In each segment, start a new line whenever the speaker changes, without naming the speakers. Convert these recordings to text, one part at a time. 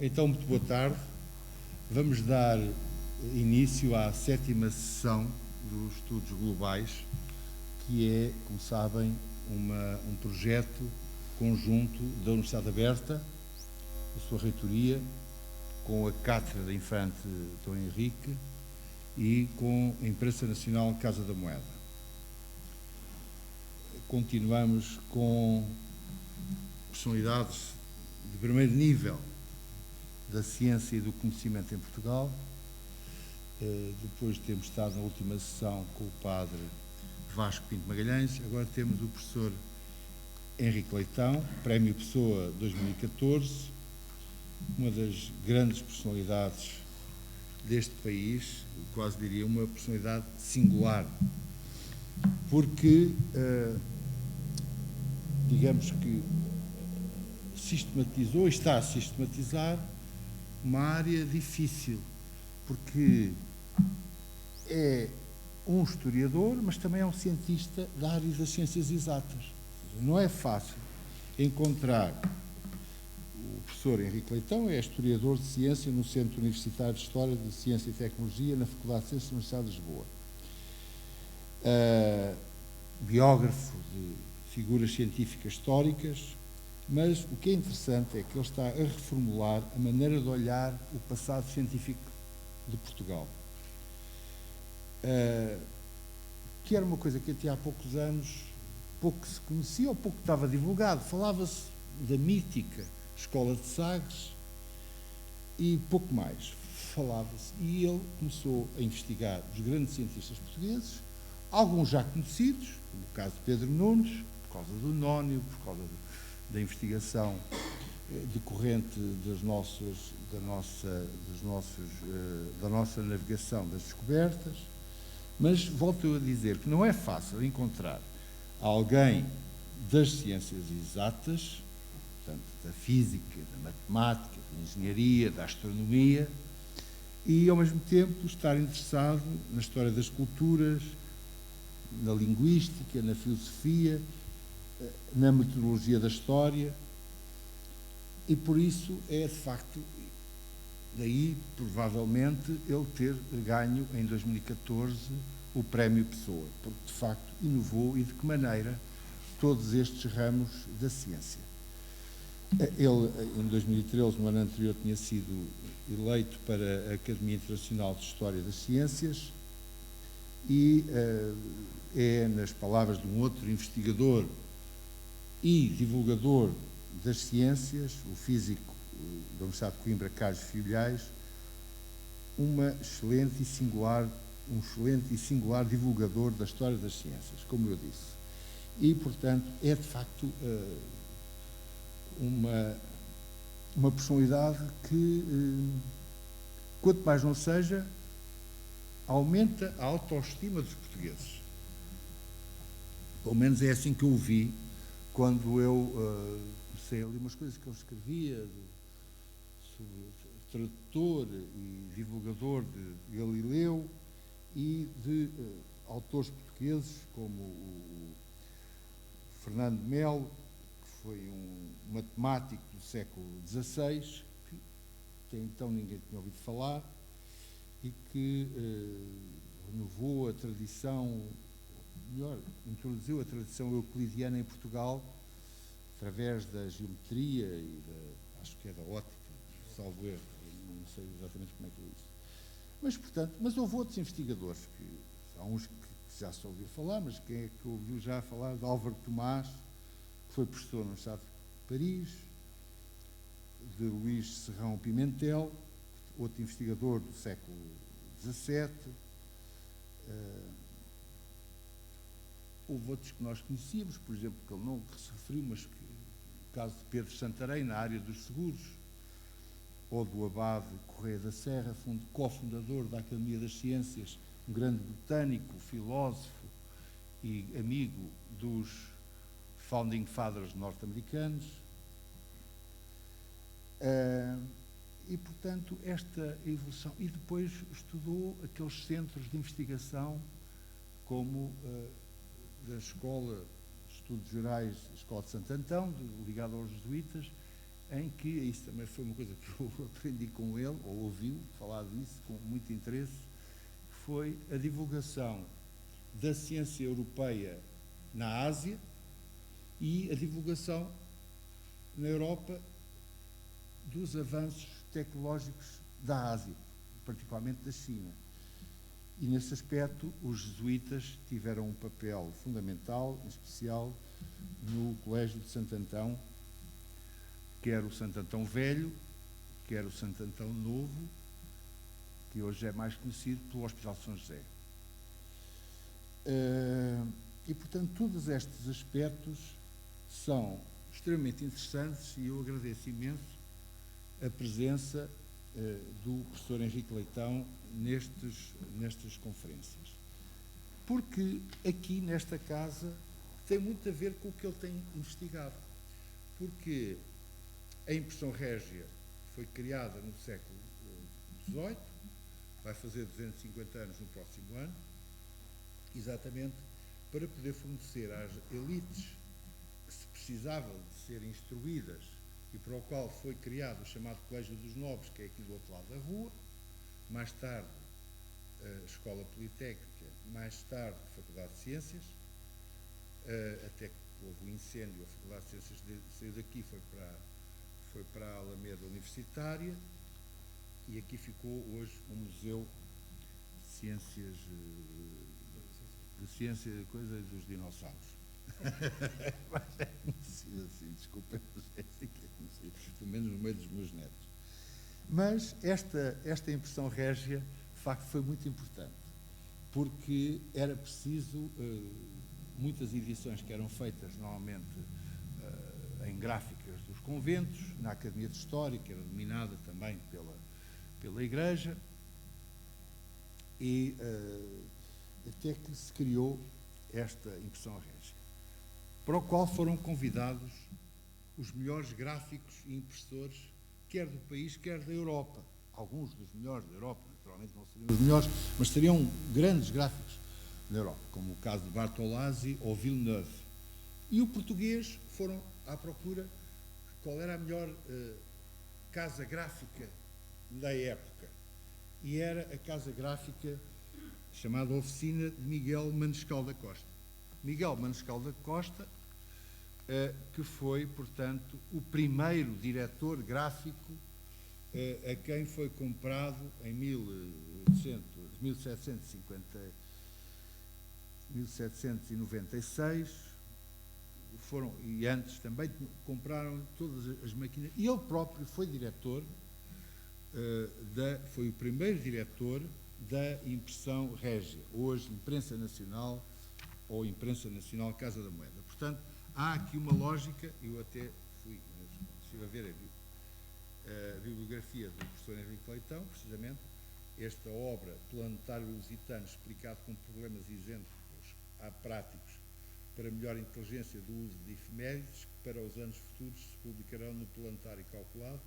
Então, muito boa tarde. Vamos dar início à 7ª sessão dos Estudos Globais, que é, como sabem, um projeto conjunto da Universidade Aberta, a sua reitoria, com a Cátedra Infante Dom Henrique e com a Imprensa Nacional Casa da Moeda. Continuamos com personalidades de primeiro nível da ciência e do conhecimento em Portugal. Depois temos estado na última sessão com o padre Vasco Pinto Magalhães. Agora temos o professor Henrique Leitão, Prémio Pessoa 2014, uma das grandes personalidades deste país, quase diria uma personalidade singular, porque, digamos que sistematizou, está a sistematizar uma área difícil, porque é um historiador, mas também é um cientista da área das ciências exatas. Não é fácil encontrar. O professor Henrique Leitão é historiador de ciência no Centro Universitário de História de Ciência e Tecnologia na Faculdade de Ciências da Universidade de Lisboa. Biógrafo de figuras científicas históricas, mas o que é interessante é que ele está a reformular a maneira de olhar o passado científico de Portugal, que era uma coisa que até há poucos anos pouco se conhecia ou pouco estava divulgado. Falava-se da mítica Escola de Sagres e pouco mais falava-se. E ele começou a investigar os grandes cientistas portugueses, alguns já conhecidos, como o caso de Pedro Nunes, por causa do Nónio, por causa da investigação decorrente da nossa navegação das descobertas, mas volto a dizer que não é fácil encontrar alguém das ciências exatas, portanto, da física, da matemática, da engenharia, da astronomia, e ao mesmo tempo estar interessado na história das culturas, na linguística, na filosofia, na metodologia da história, e por isso é de facto, daí provavelmente ele ter ganho em 2014 o Prémio Pessoa, porque de facto inovou e de que maneira todos estes ramos da ciência. Ele, em 2013, no ano anterior, tinha sido eleito para a Academia Internacional de História das Ciências e é, nas palavras de um outro investigador e divulgador das ciências, o físico da Universidade de Coimbra, Carlos Filhais, um excelente e singular divulgador da história das ciências, como eu disse. E, portanto, é de facto uma personalidade que, quanto mais não seja, aumenta a autoestima dos portugueses. Pelo menos é assim que eu o vi quando eu comecei a ler umas coisas que ele escrevia sobre tradutor e divulgador de Galileu e de autores portugueses como o Fernando de Melo, que foi um matemático do século XVI, que até então ninguém tinha ouvido falar, e que renovou a tradição, melhor, introduziu a tradição euclidiana em Portugal através da geometria e acho que é da ótica, salvo erro, não sei exatamente como é que é isso. Mas, portanto, houve outros investigadores, há uns que já se ouviu falar, mas quem é que ouviu já falar de Álvaro Tomás, que foi professor na Universidade de Paris, de Luís Serrão Pimentel, outro investigador do século XVII. Houve outros que nós conhecíamos, por exemplo, que ele não se referiu, mas que, o caso de Pedro Santarém, na área dos seguros, ou do Abade Correia da Serra, cofundador da Academia das Ciências, um grande botânico, filósofo e amigo dos Founding Fathers norte-americanos. E, portanto, esta evolução. E depois estudou aqueles centros de investigação como da Escola de Estudos Gerais, a Escola de Santo Antão, ligada aos jesuítas, em que, isso também foi uma coisa que eu aprendi com ele, ou ouviu falar disso com muito interesse, foi a divulgação da ciência europeia na Ásia e a divulgação na Europa dos avanços tecnológicos da Ásia, particularmente da China. E, nesse aspecto, os jesuítas tiveram um papel fundamental, em especial no Colégio de Santo Antão, quer o Santo Antão Velho, quer o Santo Antão Novo, que hoje é mais conhecido pelo Hospital de São José. E, portanto, todos estes aspectos são extremamente interessantes e eu agradeço imenso a presença do professor Henrique Leitão nestas conferências. Porque aqui, nesta casa, tem muito a ver com o que ele tem investigado. Porque a impressão régia foi criada no século XVIII, vai fazer 250 anos no próximo ano, exatamente para poder fornecer às elites que se precisavam de ser instruídas e para o qual foi criado o chamado Colégio dos Nobres, que é aqui do outro lado da rua, mais tarde a Escola Politécnica, mais tarde a Faculdade de Ciências, até que houve um incêndio, a Faculdade de Ciências saiu daqui, foi para a Alameda Universitária e aqui ficou hoje um museu de ciências, coisa dos dinossauros. Mas é conhecido assim, desculpem, é conhecido, pelo menos no meio dos meus netos. Mas esta impressão régia, de facto, foi muito importante, porque era preciso, muitas edições que eram feitas normalmente em gráficas dos conventos, na Academia de História, que era dominada também pela Igreja, e até que se criou esta impressão régia, para o qual foram convidados os melhores gráficos e impressores, quer do país, quer da Europa. Alguns dos melhores da Europa, naturalmente não seriam os melhores, mas seriam grandes gráficos da Europa, como o caso de Bartolazzi ou Villeneuve. E o português foram à procura qual era a melhor casa gráfica da época. E era a casa gráfica chamada Oficina de Miguel Manescal da Costa. Miguel Manescal da Costa, que foi, portanto, o primeiro diretor gráfico a quem foi comprado em 1796, e antes também compraram todas as máquinas, e ele próprio foi diretor, foi o primeiro diretor da impressão régia, hoje Imprensa Nacional ou Imprensa Nacional Casa da Moeda. Portanto, há aqui uma lógica, eu até estive a ver a bibliografia do professor Henrique Leitão, precisamente, esta obra, Planetário Lusitano, explicado com problemas exemplos práticos para melhor inteligência do uso de efemérides, que para os anos futuros se publicarão no Planetário Calculado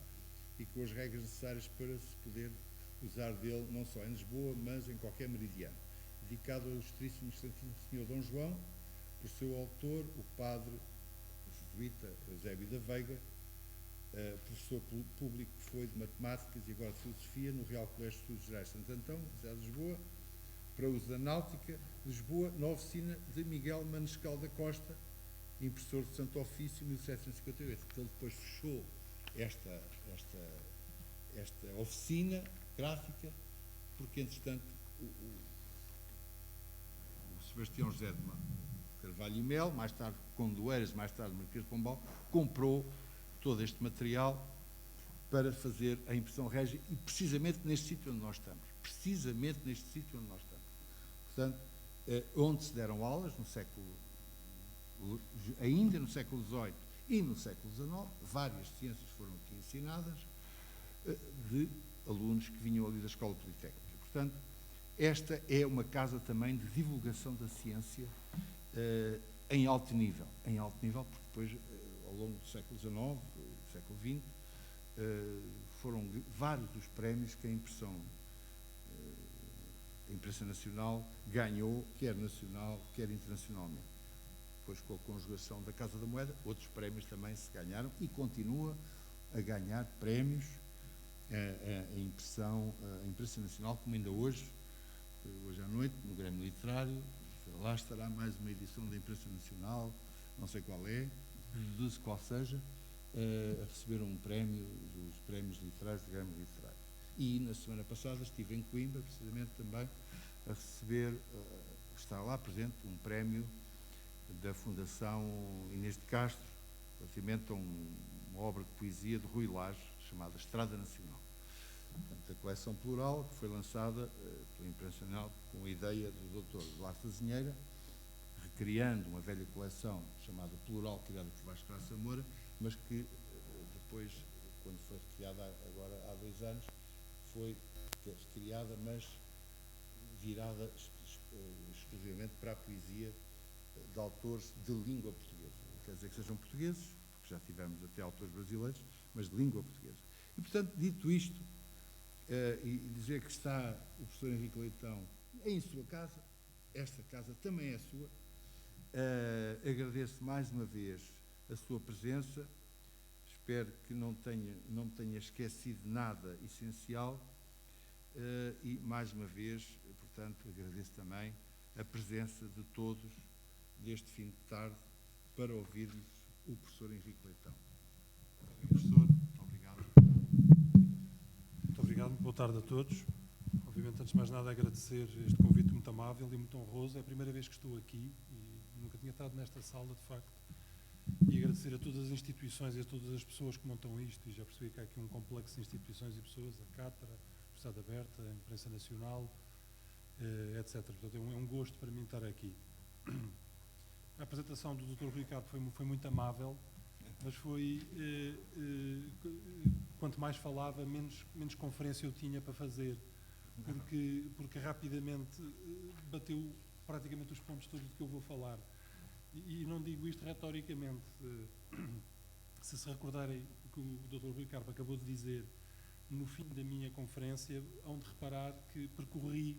e com as regras necessárias para se poder usar dele não só em Lisboa, mas em qualquer meridiano. Dedicado ao Ilustríssimo Excelentíssimo Senhor Dom João, por seu autor, o padre jesuíta Eusébio da Veiga, professor público que foi de Matemáticas e agora de Filosofia no Real Colégio de Estudos Gerais de Santo Antão, cidade de Lisboa, para uso da Náutica, Lisboa, na oficina de Miguel Manescal da Costa, impressor de Santo Ofício, 1758. Então, ele depois fechou esta oficina gráfica, porque, entretanto, o Sebastião José de Carvalho e Melo, mais tarde Condoeiras, mais tarde Marquês de Pombal, comprou todo este material para fazer a impressão régia e precisamente neste sítio onde nós estamos. Portanto, onde se deram aulas ainda no século XVIII e no século XIX, várias ciências foram aqui ensinadas de alunos que vinham ali da Escola Politécnica. Portanto, esta é uma casa também de divulgação da ciência em alto nível, porque depois, ao longo do século XIX, do século XX, foram vários os prémios que a imprensa nacional ganhou, quer nacional, quer internacionalmente. Depois, com a conjugação da Casa da Moeda, outros prémios também se ganharam e continua a ganhar prémios, a imprensa nacional, como ainda hoje à noite, no Grêmio Literário, lá estará mais uma edição da imprensa nacional, não sei qual é, deduzo qual seja, a receber um prémio dos prémios literários do Grêmio Literário. E na semana passada estive em Coimbra, precisamente também, a receber, está lá presente, um prémio da Fundação Inês de Castro, relativamente a uma obra de poesia de Rui Lage, chamada Estrada Nacional. Portanto, a coleção plural, que foi lançada pela imprensa nacional com a ideia do Dr. Duarte Azinheira, recriando uma velha coleção chamada Plural, criada por Vasco Graça Moura, mas que depois, quando foi recriada agora há 2 anos, foi recriada, mas virada exclusivamente para a poesia de autores de língua portuguesa. Não quer dizer que sejam portugueses, porque já tivemos até autores brasileiros, mas de língua portuguesa. E, portanto, dito isto, e dizer que está o professor Henrique Leitão em sua casa, esta casa também é sua, agradeço mais uma vez a sua presença, espero que não me tenha esquecido nada essencial, e mais uma vez, portanto, agradeço também a presença de todos deste fim de tarde para ouvirmos o professor Henrique Leitão. Professor, muito obrigado.
Muito obrigado, boa tarde a todos. Obviamente, antes de mais nada, agradecer este convite muito amável e muito honroso. É a primeira vez que estou aqui e nunca tinha estado nesta sala, de facto. E agradecer a todas as instituições e a todas as pessoas que montam isto. E já percebi que há aqui um complexo de instituições e pessoas, a Cátedra, a Universidade Aberta, a Imprensa Nacional, etc. Portanto, é um gosto para mim estar aqui. A apresentação do Dr. Ricardo foi muito amável, mas foi, quanto mais falava, menos conferência eu tinha para fazer, porque rapidamente bateu praticamente os pontos todos de que eu vou falar. E não digo isto retoricamente. Se recordarem o que o Dr. Ricardo acabou de dizer no fim da minha conferência, hão de reparar que percorri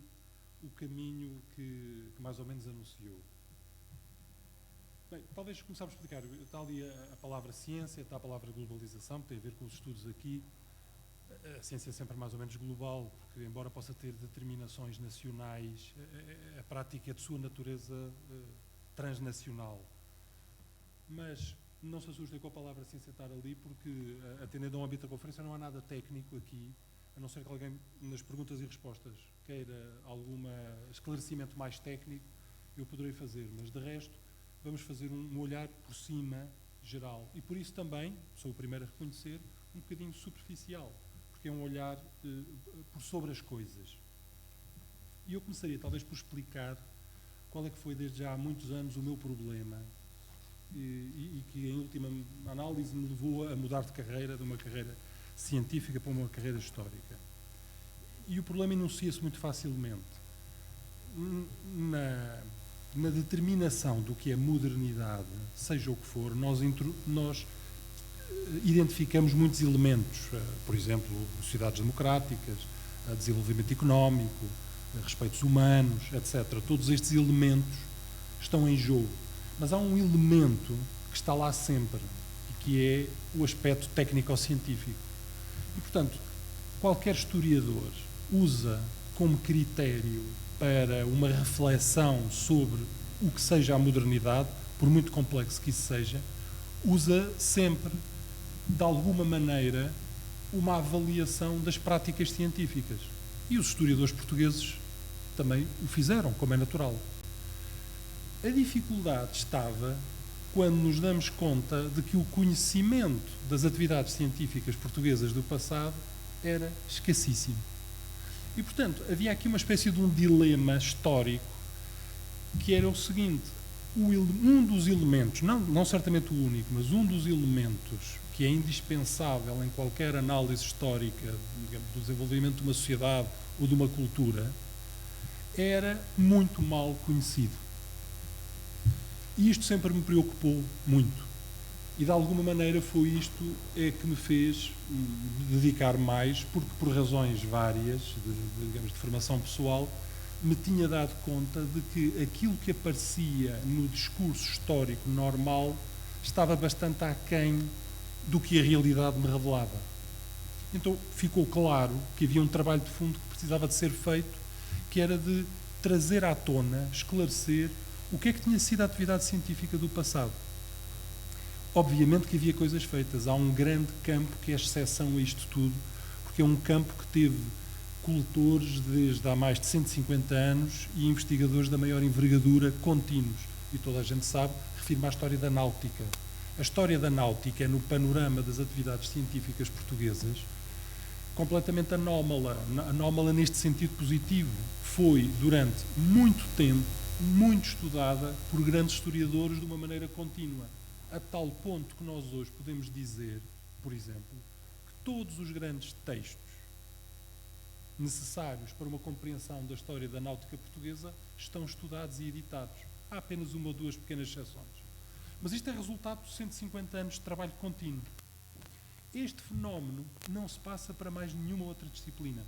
o caminho que mais ou menos anunciou. Bem, talvez começar a explicar. Está ali a palavra ciência, está a palavra globalização, que tem a ver com os estudos aqui. A ciência é sempre mais ou menos global, porque embora possa ter determinações nacionais, a prática é de sua natureza transnacional. Mas não se assustem com a palavra ciência estar ali, porque, atendendo ao âmbito da conferência, não há nada técnico aqui, a não ser que alguém, nas perguntas e respostas, queira algum esclarecimento mais técnico, eu poderei fazer, mas de resto, vamos fazer um olhar por cima, geral. E por isso também, sou o primeiro a reconhecer, um bocadinho superficial, porque é um olhar por sobre as coisas. E eu começaria talvez por explicar qual é que foi desde já há muitos anos o meu problema e que em última análise me levou a mudar de carreira, de uma carreira científica para uma carreira histórica. E o problema enuncia-se muito facilmente. Na determinação do que é modernidade, seja o que for, nós identificamos muitos elementos, por exemplo, sociedades democráticas, desenvolvimento económico, respeitos humanos, etc. Todos estes elementos estão em jogo. Mas há um elemento que está lá sempre, e que é o aspecto técnico-científico. E, portanto, qualquer historiador usa como critério para uma reflexão sobre o que seja a modernidade, por muito complexo que isso seja, usa sempre, de alguma maneira, uma avaliação das práticas científicas. E os historiadores portugueses também o fizeram, como é natural. A dificuldade estava quando nos damos conta de que o conhecimento das atividades científicas portuguesas do passado era escassíssimo. E, portanto, havia aqui uma espécie de um dilema histórico que era o seguinte: um dos elementos, não certamente o único, mas um dos elementos que é indispensável em qualquer análise histórica, digamos, do desenvolvimento de uma sociedade ou de uma cultura, era muito mal conhecido. E isto sempre me preocupou muito. E, de alguma maneira, foi isto que me fez dedicar mais, porque, por razões várias, digamos, de formação pessoal, me tinha dado conta de que aquilo que aparecia no discurso histórico normal estava bastante aquém do que a realidade me revelava. Então ficou claro que havia um trabalho de fundo que precisava de ser feito, que era de trazer à tona, esclarecer o que é que tinha sido a atividade científica do passado. Obviamente que havia coisas feitas. Há um grande campo que é exceção a isto tudo, porque é um campo que teve coletores desde há mais de 150 anos e investigadores da maior envergadura contínuos. E toda a gente sabe, refiro-me à história da náutica. A história da náutica é, no panorama das atividades científicas portuguesas, completamente anómala neste sentido positivo. Foi, durante muito tempo, muito estudada por grandes historiadores de uma maneira contínua, a tal ponto que nós hoje podemos dizer, por exemplo, que todos os grandes textos necessários para uma compreensão da história da náutica portuguesa estão estudados e editados. Há apenas uma ou duas pequenas exceções. Mas isto é resultado de 150 anos de trabalho contínuo. Este fenómeno não se passa para mais nenhuma outra disciplina.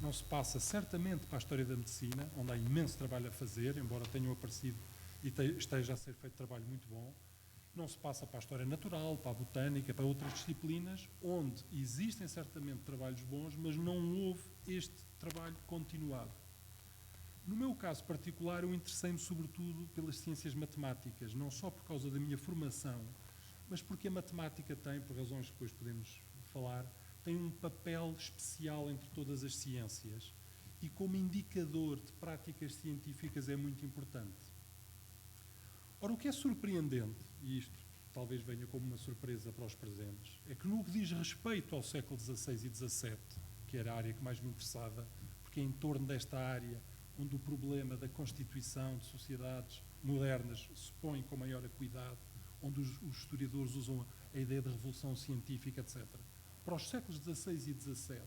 Não se passa certamente para a história da medicina, onde há imenso trabalho a fazer, embora tenham aparecido e esteja a ser feito trabalho muito bom. Não se passa para a história natural, para a botânica, para outras disciplinas, onde existem certamente trabalhos bons, mas não houve este trabalho continuado. No meu caso particular, eu interessei-me sobretudo pelas ciências matemáticas, não só por causa da minha formação, mas porque a matemática tem, por razões que depois podemos falar, tem um papel especial entre todas as ciências e como indicador de práticas científicas é muito importante. Ora, o que é surpreendente, e isto talvez venha como uma surpresa para os presentes, é que no que diz respeito ao século XVI e XVII, que era a área que mais me interessava, porque é em torno desta área onde o problema da constituição de sociedades modernas se põe com maior acuidade, onde os historiadores usam a ideia de revolução científica, etc. Para os séculos XVI e XVII,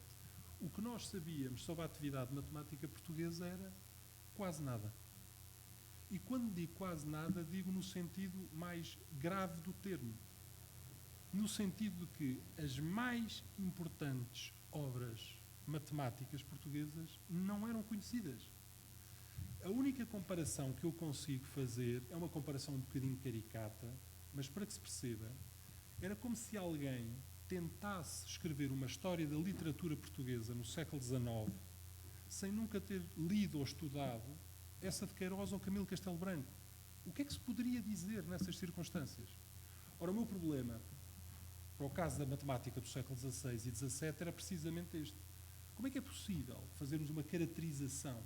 o que nós sabíamos sobre a atividade matemática portuguesa era quase nada. E quando digo quase nada, digo no sentido mais grave do termo. No sentido de que as mais importantes obras matemáticas portuguesas não eram conhecidas. A única comparação que eu consigo fazer é uma comparação um bocadinho caricata, mas para que se perceba, era como se alguém tentasse escrever uma história da literatura portuguesa no século XIX sem nunca ter lido ou estudado essa de Queiroz ou Camilo Castelo Branco. O que é que se poderia dizer nessas circunstâncias? Ora, o meu problema, para o caso da matemática do século XVI e XVII, era precisamente este. Como é que é possível fazermos uma caracterização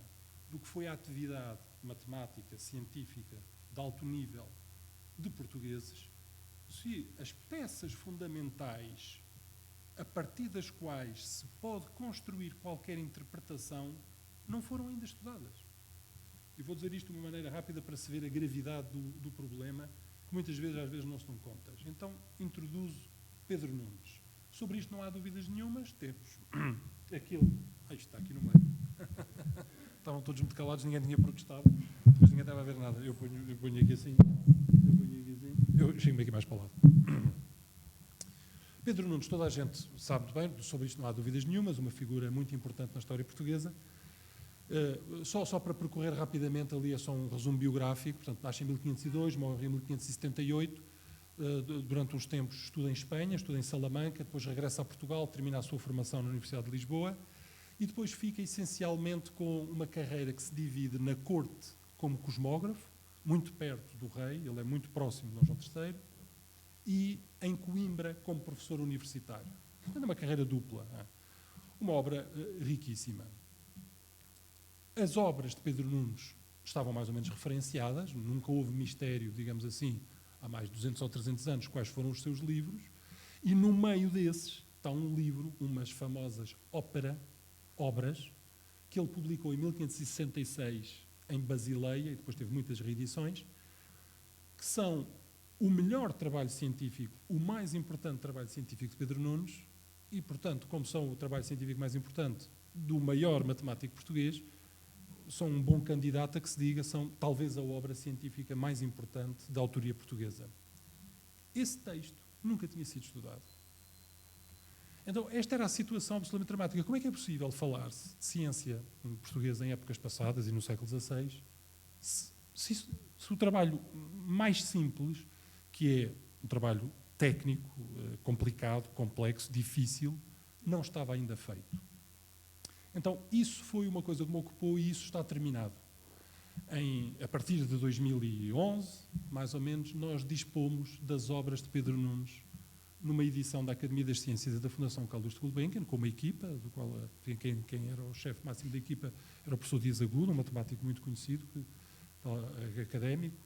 do que foi a atividade matemática, científica, de alto nível, de portugueses, se as peças fundamentais a partir das quais se pode construir qualquer interpretação não foram ainda estudadas? E vou dizer isto de uma maneira rápida para se ver a gravidade do problema, que muitas vezes, às vezes, não se dão contas. Então, introduzo Pedro Nunes. Sobre isto não há dúvidas nenhumas, temos aquele... Isto está aqui no meio. Estavam todos muito calados, ninguém tinha protestado, depois ninguém estava a ver nada. Eu ponho aqui assim, eu chego-me aqui mais para o lado. Pedro Nunes, toda a gente sabe muito bem, sobre isto não há dúvidas nenhumas, uma figura muito importante na história portuguesa. Só para percorrer rapidamente ali é só um resumo biográfico, portanto, nasce em 1502, morre em 1578, durante uns tempos estuda em Espanha, estuda em Salamanca, depois regressa a Portugal, termina a sua formação na Universidade de Lisboa e depois fica essencialmente com uma carreira que se divide na corte como cosmógrafo, muito perto do rei, ele é muito próximo de Dom João III, e em Coimbra como professor universitário. Portanto, é uma carreira dupla, uma obra riquíssima. As obras de Pedro Nunes estavam mais ou menos referenciadas, nunca houve mistério, digamos assim, há mais de 200 ou 300 anos, quais foram os seus livros, e no meio desses está um livro, umas famosas obras, que ele publicou em 1566 em Basileia, e depois teve muitas reedições, que são o melhor trabalho científico, o mais importante trabalho científico de Pedro Nunes, e, portanto, como são o trabalho científico mais importante do maior matemático português, são um bom candidato a que se diga, são talvez a obra científica mais importante da autoria portuguesa. Esse texto nunca tinha sido estudado. Então, esta era a situação absolutamente dramática. Como é que é possível falar-se de ciência portuguesa em épocas passadas e no século XVI se o trabalho mais simples, que é um trabalho técnico, complicado, complexo, difícil, não estava ainda feito. Então, isso foi uma coisa que me ocupou e isso está terminado. A partir de 2011, mais ou menos, nós dispomos das obras de Pedro Nunes numa edição da Academia das Ciências e da Fundação Carl Gulbenkian, com uma equipa, do qual quem era o chefe máximo da equipa era o professor Dias Agudo, um matemático muito conhecido, académico,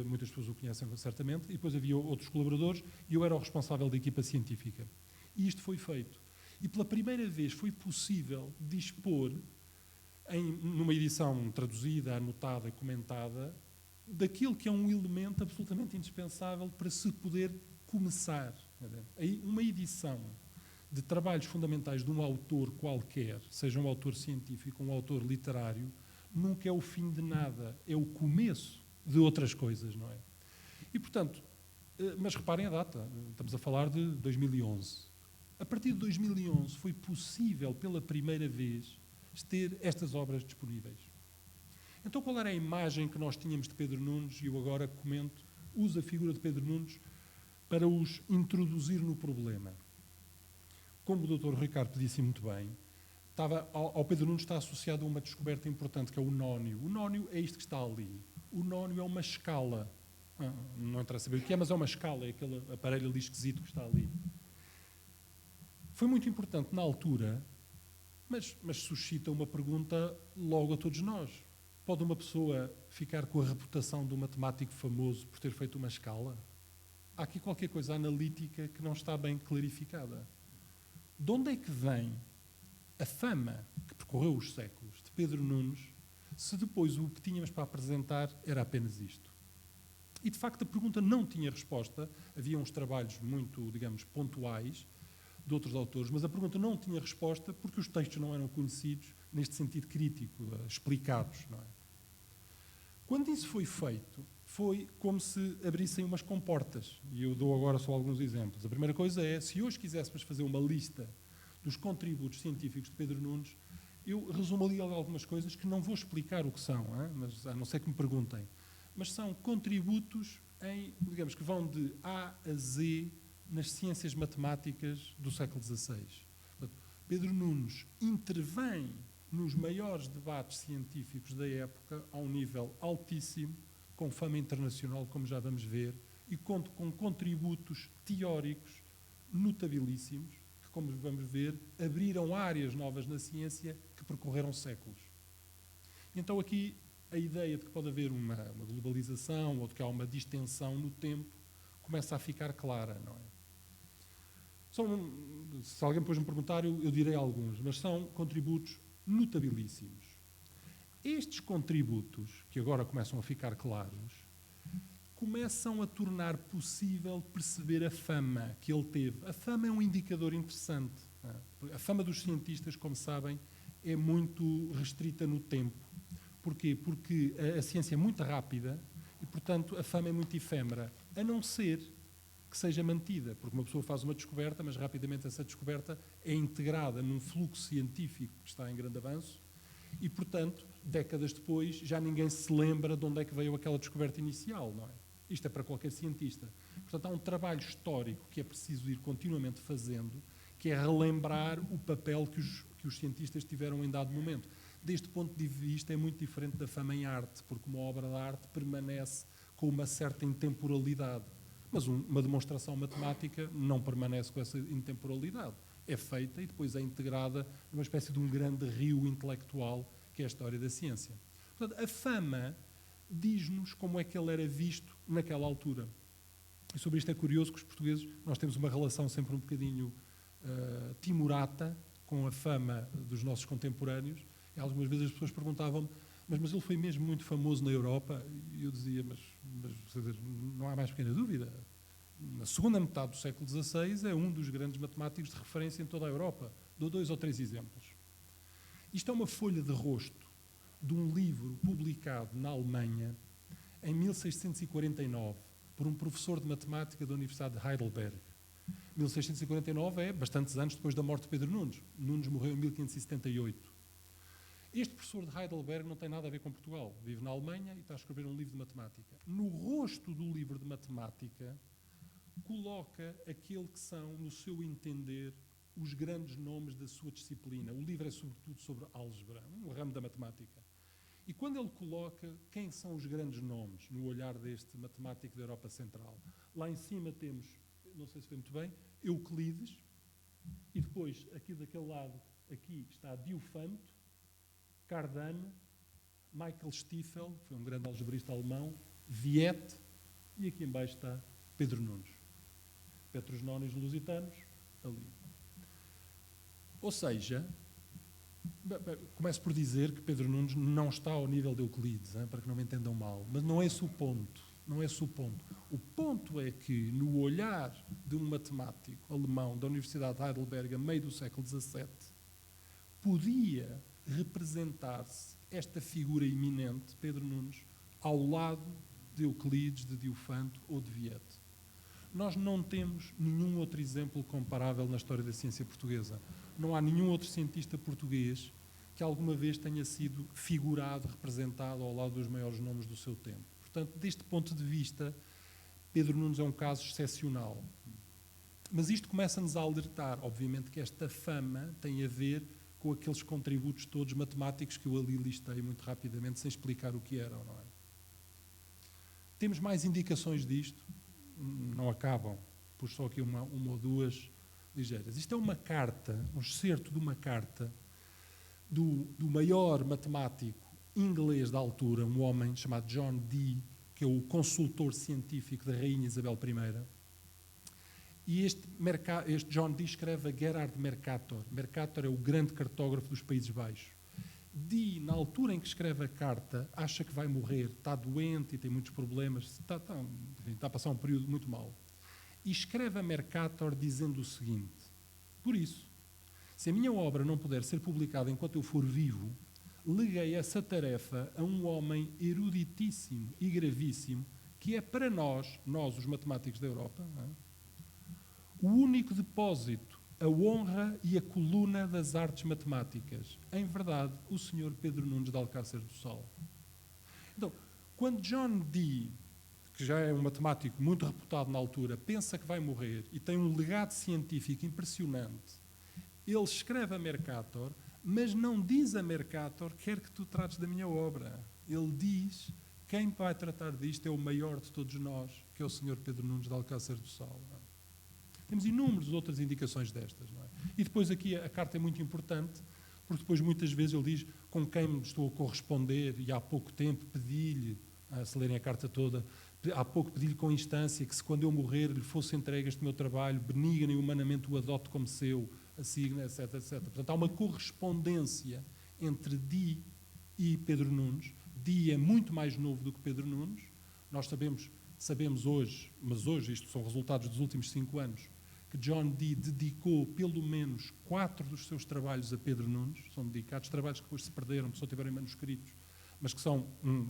muitas pessoas o conhecem certamente, e depois havia outros colaboradores, e eu era o responsável da equipa científica. E isto foi feito. E pela primeira vez foi possível dispor, numa edição traduzida, anotada, comentada, daquilo que é um elemento absolutamente indispensável para se poder começar. Uma edição de trabalhos fundamentais de um autor qualquer, seja um autor científico, um autor literário, nunca é o fim de nada, é o começo de outras coisas, não é? E, portanto, mas reparem a data, estamos a falar de 2011. A partir de 2011 foi possível, pela primeira vez, ter estas obras disponíveis. Então, qual era a imagem que nós tínhamos de Pedro Nunes? E eu agora comento, uso a figura de Pedro Nunes para os introduzir no problema. Como o Dr. Ricardo disse muito bem, ao Pedro Nunes está associado a uma descoberta importante, que é o nónio. O nónio é isto que está ali. O nónio é uma escala. Não interessa saber o que é, mas é uma escala, é aquele aparelho ali esquisito que está ali. Foi muito importante na altura, mas suscita uma pergunta logo a todos nós. Pode uma pessoa ficar com a reputação de um matemático famoso por ter feito uma escala? Há aqui qualquer coisa analítica que não está bem clarificada. De onde é que vem a fama que percorreu os séculos de Pedro Nunes, se depois o que tínhamos para apresentar era apenas isto? E, de facto, a pergunta não tinha resposta. Havia uns trabalhos muito, digamos, pontuais de outros autores, mas a pergunta não tinha resposta porque os textos não eram conhecidos neste sentido crítico, explicados, não é? Quando isso foi feito, foi como se abrissem umas comportas. E eu dou agora só alguns exemplos. A primeira coisa é, se hoje quiséssemos fazer uma lista dos contributos científicos de Pedro Nunes, eu resumo ali algumas coisas que não vou explicar o que são, mas, a não ser que me perguntem. Mas são contributos digamos, que vão de A a Z nas ciências matemáticas do século XVI. Pedro Nunes intervém nos maiores debates científicos da época a um nível altíssimo, com fama internacional, como já vamos ver, e conta com contributos teóricos notabilíssimos, que, como vamos ver, abriram áreas novas na ciência que percorreram séculos. Então aqui a ideia de que pode haver uma globalização ou de que há uma distensão no tempo começa a ficar clara, não é? Se alguém depois me perguntar, eu direi alguns, mas são contributos notabilíssimos. Estes contributos, que agora começam a ficar claros, começam a tornar possível perceber a fama que ele teve. A fama é um indicador interessante. A fama dos cientistas, como sabem, é muito restrita no tempo. Porquê? Porque a ciência é muito rápida e, portanto, a fama é muito efêmera, a não ser que seja mantida, porque uma pessoa faz uma descoberta, mas rapidamente essa descoberta é integrada num fluxo científico que está em grande avanço e, portanto, décadas depois, já ninguém se lembra de onde é que veio aquela descoberta inicial, não é? Isto é para qualquer cientista. Portanto, há um trabalho histórico que é preciso ir continuamente fazendo, que é relembrar o papel que os cientistas tiveram em dado momento. Deste ponto de vista, é muito diferente da fama em arte, porque uma obra de arte permanece com uma certa intemporalidade. Mas uma demonstração matemática não permanece com essa intemporalidade. É feita e depois é integrada numa espécie de um grande rio intelectual, que é a história da ciência. Portanto, a fama diz-nos como é que ele era visto naquela altura. E sobre isto é curioso que os portugueses, nós temos uma relação sempre um bocadinho timorata com a fama dos nossos contemporâneos. E algumas vezes as pessoas perguntavam-me, mas ele foi mesmo muito famoso na Europa? E eu dizia, mas não há mais pequena dúvida. Na segunda metade do século XVI é um dos grandes matemáticos de referência em toda a Europa. Dou 2 ou 3 exemplos. Isto é uma folha de rosto de um livro publicado na Alemanha em 1649 por um professor de matemática da Universidade de Heidelberg. 1649 é bastantes anos depois da morte de Pedro Nunes. Nunes morreu em 1578. Este professor de Heidelberg não tem nada a ver com Portugal. Vive na Alemanha e está a escrever um livro de matemática. No rosto do livro de matemática coloca aquele que são, no seu entender, os grandes nomes da sua disciplina. O livro é sobretudo sobre álgebra, um ramo da matemática. E quando ele coloca quem são os grandes nomes no olhar deste matemático da Europa Central, lá em cima temos, não sei se vê muito bem, Euclides, e depois, aqui daquele lado, aqui está Diofanto, Cardano, Michael Stiefel, foi um grande algebrista alemão, Viette, e aqui embaixo está Pedro Nunes. Petrosnónios lusitanos, ali. Ou seja, começo por dizer que Pedro Nunes não está ao nível de Euclides, hein, para que não me entendam mal, mas não é esse o ponto. Não é esse o ponto. O ponto é que, no olhar de um matemático alemão da Universidade de Heidelberg, a meio do século XVII, podia representar-se esta figura iminente, Pedro Nunes, ao lado de Euclides, de Diofanto ou de Viette. Nós não temos nenhum outro exemplo comparável na história da ciência portuguesa. Não há nenhum outro cientista português que alguma vez tenha sido figurado, representado ao lado dos maiores nomes do seu tempo. Portanto, deste ponto de vista, Pedro Nunes é um caso excepcional. Mas isto começa-nos a alertar, obviamente, que esta fama tem a ver com aqueles contributos todos matemáticos que eu ali listei muito rapidamente, sem explicar o que eram, não é? Temos mais indicações disto? Não acabam, pus só aqui uma ou duas ligeiras. Isto é uma carta, um excerto de uma carta do maior matemático inglês da altura, um homem chamado John Dee, que é o consultor científico da Rainha Isabel I. E este John Dee escreve a Gerhard Mercator. Mercator é o grande cartógrafo dos Países Baixos. Dee, na altura em que escreve a carta, acha que vai morrer, está doente e tem muitos problemas, está a passar um período muito mau. E escreve a Mercator dizendo o seguinte: por isso, se a minha obra não puder ser publicada enquanto eu for vivo, leguei essa tarefa a um homem eruditíssimo e gravíssimo, que é para nós os matemáticos da Europa, não é? O único depósito, a honra e a coluna das artes matemáticas. Em verdade, o Sr. Pedro Nunes de Alcácer do Sal. Então, quando John Dee, que já é um matemático muito reputado na altura, pensa que vai morrer e tem um legado científico impressionante, ele escreve a Mercator, mas não diz a Mercator: quer que tu trates da minha obra. Ele diz: quem vai tratar disto é o maior de todos nós, que é o Sr. Pedro Nunes de Alcácer do Sal. Temos inúmeras outras indicações destas, não é? E depois aqui a carta é muito importante, porque depois muitas vezes ele diz com quem me estou a corresponder, e há pouco tempo pedi-lhe, se lerem a carta toda, há pouco pedi-lhe com instância que se quando eu morrer lhe fosse entregue este meu trabalho, benigna e humanamente o adote como seu, assigna, etc, etc. Portanto, há uma correspondência entre Dee e Pedro Nunes. Dee é muito mais novo do que Pedro Nunes. Nós sabemos hoje, mas hoje isto são resultados dos últimos 5 anos, que John Dee dedicou pelo menos 4 dos seus trabalhos a Pedro Nunes. São dedicados trabalhos que depois se perderam, que só tiveram manuscritos, mas que são,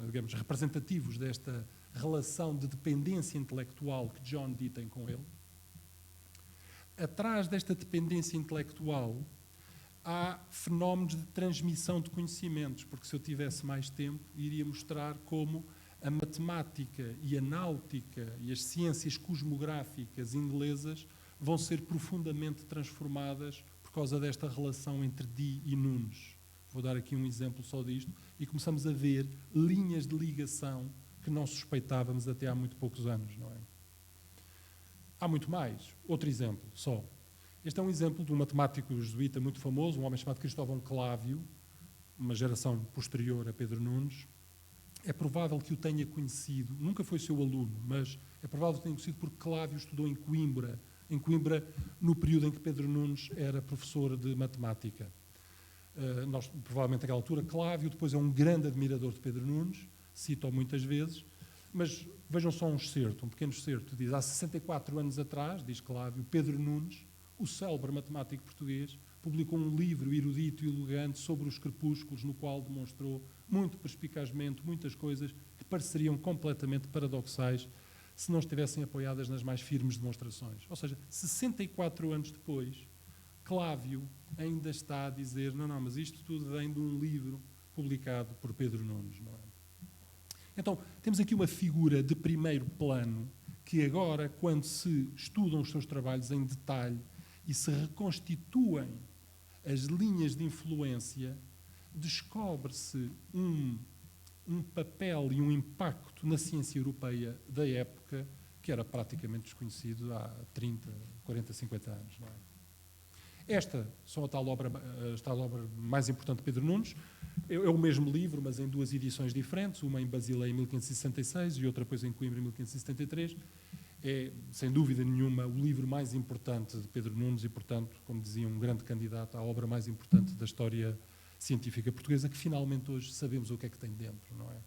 digamos, representativos desta relação de dependência intelectual que John Dee tem com ele. Atrás desta dependência intelectual há fenómenos de transmissão de conhecimentos, porque se eu tivesse mais tempo, iria mostrar como a matemática e a náutica e as ciências cosmográficas inglesas vão ser profundamente transformadas por causa desta relação entre Dee e Nunes. Vou dar aqui um exemplo só disto, e começamos a ver linhas de ligação que não suspeitávamos até há muito poucos anos, não é? Há muito mais. Outro exemplo, só. Este é um exemplo de um matemático jesuíta muito famoso, um homem chamado Cristóvão Clávio, uma geração posterior a Pedro Nunes. É provável que o tenha conhecido, nunca foi seu aluno, mas é provável que o tenha conhecido porque Clávio estudou em Coimbra no período em que Pedro Nunes era professor de matemática. Nós, provavelmente naquela altura, Clávio depois é um grande admirador de Pedro Nunes, cita-o muitas vezes, mas vejam só um excerto, um pequeno excerto, diz: há 64 anos atrás, diz Clávio, Pedro Nunes, o célebre matemático português, publicou um livro erudito e elegante sobre os crepúsculos, no qual demonstrou muito perspicazmente muitas coisas que pareceriam completamente paradoxais se não estivessem apoiadas nas mais firmes demonstrações. Ou seja, 64 anos depois, Clávio ainda está a dizer: não, mas isto tudo vem de um livro publicado por Pedro Nunes, não é? Então, temos aqui uma figura de primeiro plano que agora, quando se estudam os seus trabalhos em detalhe e se reconstituem as linhas de influência, descobre-se um papel e um impacto na ciência europeia da época que era praticamente desconhecido há 30, 40, 50 anos. Não é? Esta são a tal obra mais importante de Pedro Nunes. É o mesmo livro, mas em duas edições diferentes, uma em Basileia em 1566 e outra depois em Coimbra em 1573. É, sem dúvida nenhuma, o livro mais importante de Pedro Nunes e, portanto, como dizia, um grande candidato à obra mais importante da história científica portuguesa, que finalmente hoje sabemos o que é que tem dentro, não é?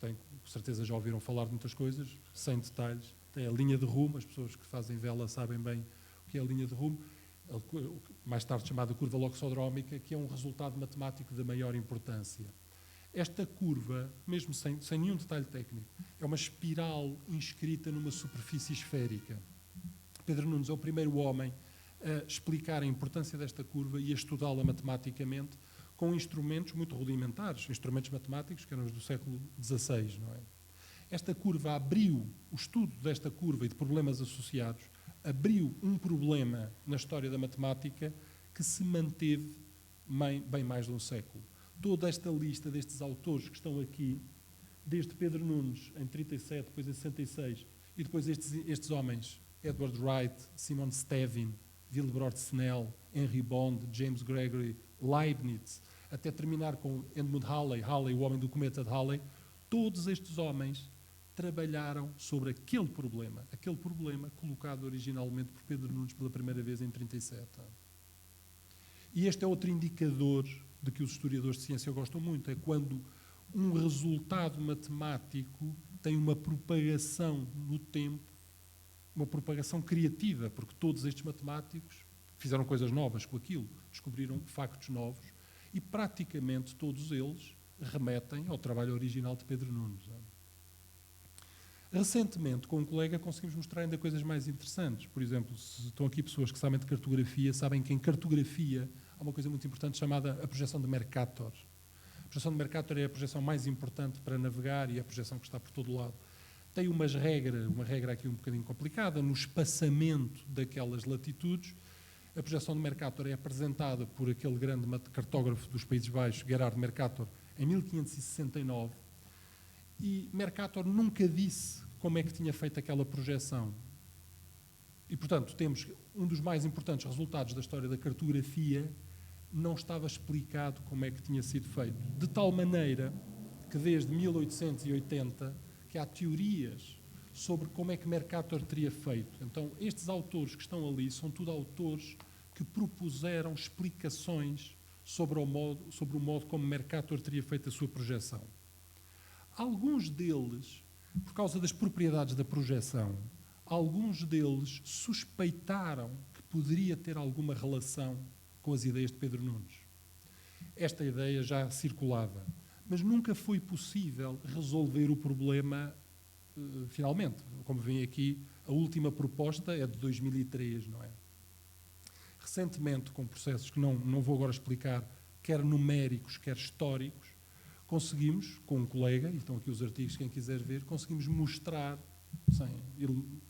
Com certeza já ouviram falar de muitas coisas, sem detalhes. Tem a linha de rumo, as pessoas que fazem vela sabem bem o que é a linha de rumo, mais tarde chamada curva loxodrómica, que é um resultado matemático de maior importância. Esta curva, mesmo sem nenhum detalhe técnico, é uma espiral inscrita numa superfície esférica. Pedro Nunes é o primeiro homem a explicar a importância desta curva e a estudá-la matematicamente com instrumentos muito rudimentares, instrumentos matemáticos que eram os do século XVI, não é? Esta curva abriu, o estudo desta curva e de problemas associados, abriu um problema na história da matemática que se manteve bem mais de um século. Toda esta lista destes autores que estão aqui, desde Pedro Nunes, em 37, depois em 66, e depois estes homens, Edward Wright, Simon Stevin, Wilbrord Snell, Henry Bond, James Gregory, Leibniz, até terminar com Edmund Halley, o homem do cometa de Halley, todos estes homens trabalharam sobre aquele problema colocado originalmente por Pedro Nunes pela primeira vez em 37. E este é outro indicador de que os historiadores de ciência gostam muito, é quando um resultado matemático tem uma propagação no tempo, uma propagação criativa, porque todos estes matemáticos fizeram coisas novas com aquilo, descobriram factos novos e praticamente todos eles remetem ao trabalho original de Pedro Nunes. Recentemente, com um colega, conseguimos mostrar ainda coisas mais interessantes. Por exemplo, se estão aqui pessoas que sabem de cartografia, sabem que em cartografia há uma coisa muito importante chamada a projeção de Mercator. A projeção de Mercator é a projeção mais importante para navegar e é a projeção que está por todo lado. Tem uma regra aqui um bocadinho complicada, no espaçamento daquelas latitudes. A projeção de Mercator é apresentada por aquele grande cartógrafo dos Países Baixos, Gerard Mercator, em 1569. E Mercator nunca disse como é que tinha feito aquela projeção. E, portanto, temos um dos mais importantes resultados da história da cartografia, não estava explicado como é que tinha sido feito. De tal maneira que desde 1880 que há teorias sobre como é que Mercator teria feito. Então, estes autores que estão ali são tudo autores que propuseram explicações sobre o modo como Mercator teria feito a sua projeção. Alguns deles, por causa das propriedades da projeção, alguns deles suspeitaram que poderia ter alguma relação com as ideias de Pedro Nunes. Esta ideia já circulava, mas nunca foi possível resolver o problema finalmente. Como vem aqui, a última proposta é de 2003, não é? Recentemente, com processos que não vou agora explicar, quer numéricos, quer históricos, conseguimos, com um colega, e estão aqui os artigos, quem quiser ver, conseguimos mostrar,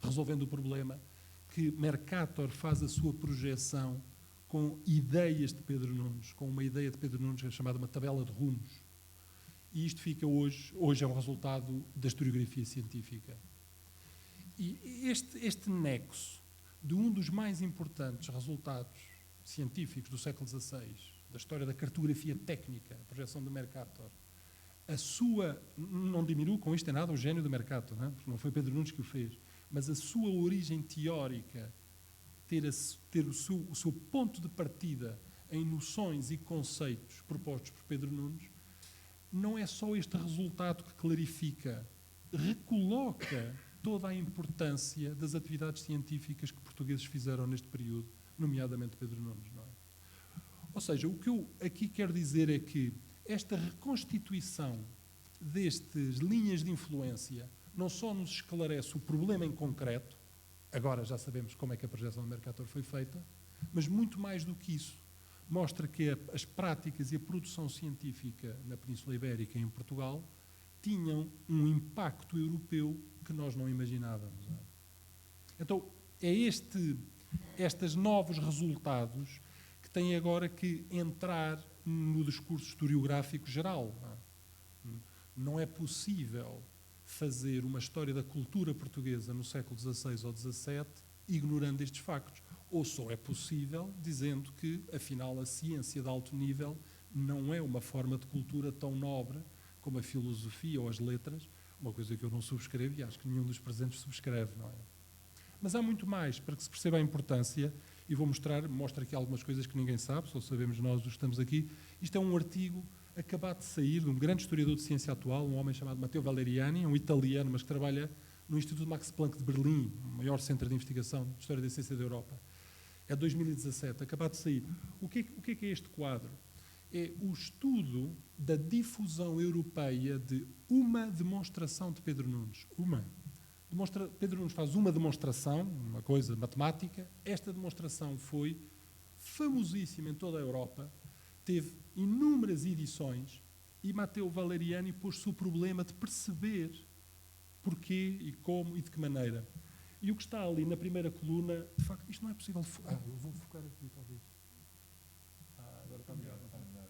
resolvendo o problema, que Mercator faz a sua projeção com ideias de Pedro Nunes, com uma ideia de Pedro Nunes chamada uma tabela de rumos. E isto fica hoje é um resultado da historiografia científica. E este nexo de um dos mais importantes resultados científicos do século XVI, da história da cartografia técnica, a projeção de Mercator, não diminuo com isto em nada o gênio de Mercator, não é? Porque não foi Pedro Nunes que o fez, mas a sua origem teórica, ter o seu ponto de partida em noções e conceitos propostos por Pedro Nunes, não é só este resultado que clarifica, recoloca toda a importância das atividades científicas que portugueses fizeram neste período, nomeadamente Pedro Nunes, não é? Ou seja, o que eu aqui quero dizer é que esta reconstituição destas linhas de influência não só nos esclarece o problema em concreto, agora já sabemos como é que a projeção do Mercator foi feita, mas muito mais do que isso, mostra que as práticas e a produção científica na Península Ibérica e em Portugal tinham um impacto europeu que nós não imaginávamos. Não é? Então, estes novos resultados que têm agora que entrar no discurso historiográfico geral. Não é possível fazer uma história da cultura portuguesa no século XVI ou XVII ignorando estes factos. Ou só é possível dizendo que, afinal, a ciência de alto nível não é uma forma de cultura tão nobre como a filosofia ou as letras, uma coisa que eu não subscrevo e acho que nenhum dos presentes subscreve, não é? Mas há muito mais para que se perceba a importância, e vou mostro aqui algumas coisas que ninguém sabe, só sabemos nós os que estamos aqui. Isto é um artigo acabado de sair de um grande historiador de ciência atual, um homem chamado Matteo Valeriani, um italiano, mas que trabalha no Instituto Max Planck de Berlim, o maior centro de investigação de história da ciência da Europa. É 2017, acabado de sair. O que é este quadro? É o estudo da difusão europeia de uma demonstração de Pedro Nunes. Pedro Nunes faz uma demonstração, uma coisa matemática. Esta demonstração foi famosíssima em toda a Europa, teve inúmeras edições e Matteo Valeriani pôs-se o problema de perceber porquê e como e de que maneira. E o que está ali na primeira coluna, de facto, isto não é possível. Eu vou focar aqui, talvez. Agora está melhor, não está melhor.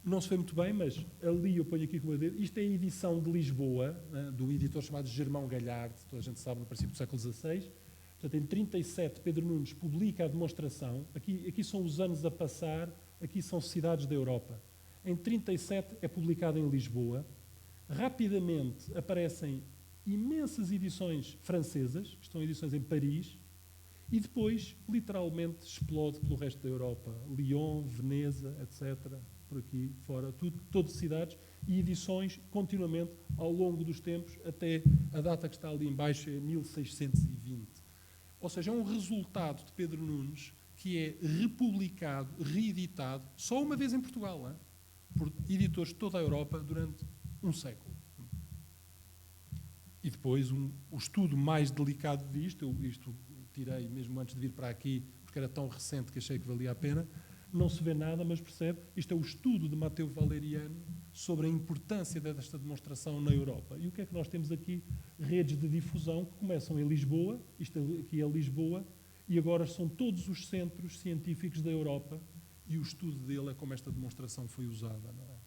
Não se vê muito bem, mas ali eu ponho aqui com o meu dedo. Isto é a edição de Lisboa, do editor chamado Germão Galhardo, toda a gente sabe, no princípio do século XVI. Portanto, em 37, Pedro Nunes publica a demonstração. Aqui são os anos a passar, aqui são cidades da Europa. Em 37 é publicado em Lisboa. Rapidamente aparecem imensas edições francesas, estão edições em Paris, e depois, literalmente, explode pelo resto da Europa. Lyon, Veneza, etc., por aqui fora, todas cidades, e edições continuamente ao longo dos tempos, até a data que está ali em baixo, é 1620. Ou seja, é um resultado de Pedro Nunes que é republicado, reeditado, só uma vez em Portugal, por editores de toda a Europa durante um século. E depois o estudo mais delicado disto, isto tirei mesmo antes de vir para aqui, porque era tão recente que achei que valia a pena, não se vê nada, mas percebe, isto é o estudo de Matteo Valeriani sobre a importância desta demonstração na Europa. E o que é que nós temos aqui? Redes de difusão que começam em Lisboa, isto aqui é Lisboa, e agora são todos os centros científicos da Europa, e o estudo dele é como esta demonstração foi usada, não é?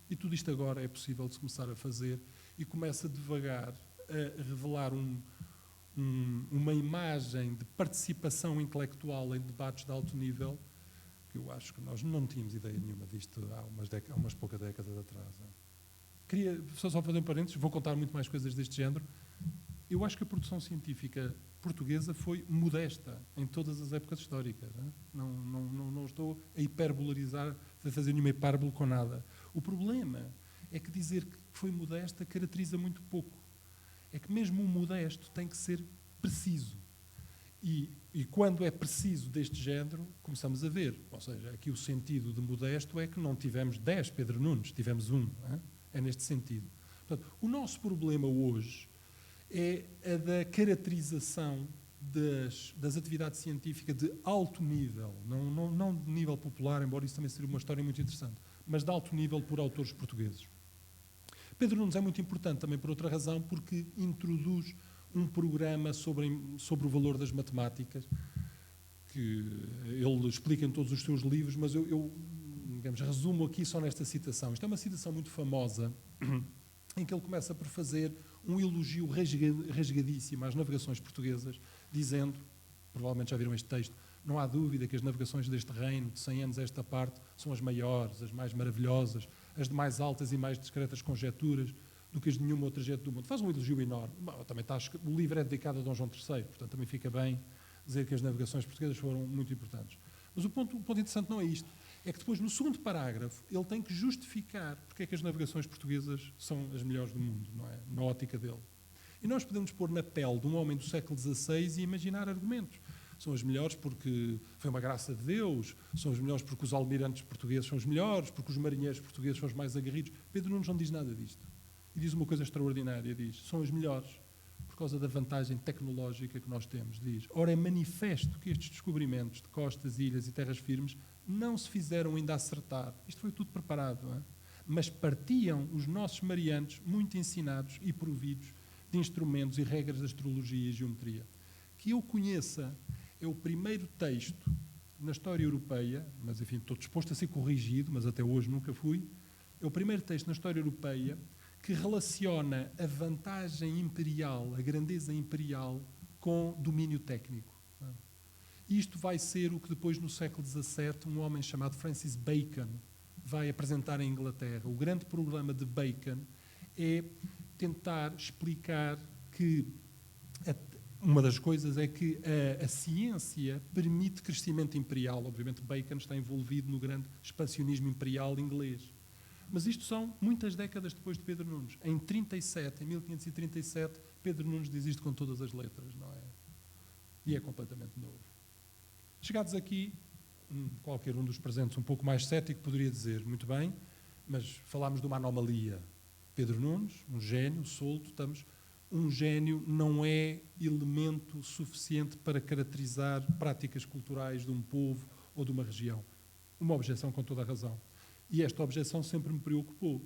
E tudo isto agora é possível de se começar a fazer, e começa devagar a revelar uma imagem de participação intelectual em debates de alto nível, que eu acho que nós não tínhamos ideia nenhuma disto há umas poucas décadas atrás. Queria só fazer um parênteses, vou contar muito mais coisas deste género. Eu acho que a produção científica portuguesa foi modesta em todas as épocas históricas. Não estou a hiperbolarizar, a fazer nenhuma hipérbole com nada. O problema é que dizer que foi modesta caracteriza muito pouco. É que mesmo o modesto tem que ser preciso. E quando é preciso deste género, começamos a ver. Ou seja, aqui o sentido de modesto é que não tivemos 10 Pedro Nunes, tivemos um. É neste sentido. Portanto, o nosso problema hoje é a da caracterização das atividades científicas de alto nível, não de nível popular, embora isso também seja uma história muito interessante, mas de alto nível por autores portugueses. Pedro Nunes é muito importante também por outra razão, porque introduz um programa sobre o valor das matemáticas, que ele explica em todos os seus livros, mas eu digamos, resumo aqui só nesta citação. Isto é uma citação muito famosa, em que ele começa por fazer um elogio rasgadíssimo às navegações portuguesas, dizendo, provavelmente já viram este texto, não há dúvida que as navegações deste reino, de 100 anos a esta parte, são as maiores, as mais maravilhosas, as de mais altas e mais discretas conjecturas do que as de nenhuma outra gente do mundo. Faz um elogio enorme. Bom, também o livro é dedicado a Dom João III, portanto também fica bem dizer que as navegações portuguesas foram muito importantes. Mas o ponto interessante não é isto. É que depois, no segundo parágrafo, ele tem que justificar porque é que as navegações portuguesas são as melhores do mundo, não é? Na ótica dele. E nós podemos pôr na pele de um homem do século XVI e imaginar argumentos. São as melhores porque foi uma graça de Deus, são as melhores porque os almirantes portugueses são os melhores, porque os marinheiros portugueses são os mais aguerridos. Pedro Nunes não diz nada disto. E diz uma coisa extraordinária, diz, são as melhores por causa da vantagem tecnológica que nós temos, diz. Ora, é manifesto que estes descobrimentos de costas, ilhas e terras firmes não se fizeram ainda acertar. Isto foi tudo preparado, não é? mas partiam os nossos sumerianos muito ensinados e providos de instrumentos e regras de astrologia e geometria. Que eu conheça, é o primeiro texto na história europeia, mas enfim, estou disposto a ser corrigido, mas até hoje nunca fui, é o primeiro texto na história europeia que relaciona a vantagem imperial, a grandeza imperial, com domínio técnico. Isto vai ser o que depois, no século XVII, um homem chamado Francis Bacon vai apresentar em Inglaterra. O grande problema de Bacon é tentar explicar que uma das coisas é que a ciência permite crescimento imperial. Obviamente, Bacon está envolvido no grande expansionismo imperial inglês. Mas isto são muitas décadas depois de Pedro Nunes. Em 1537, Pedro Nunes diz isto com todas as letras, não é? E é completamente novo. Chegados aqui, qualquer um dos presentes um pouco mais cético poderia dizer, muito bem, mas falámos de uma anomalia. Pedro Nunes, um gênio solto, um gênio não é elemento suficiente para caracterizar práticas culturais de um povo ou de uma região. Uma objeção com toda a razão. E esta objeção sempre me preocupou,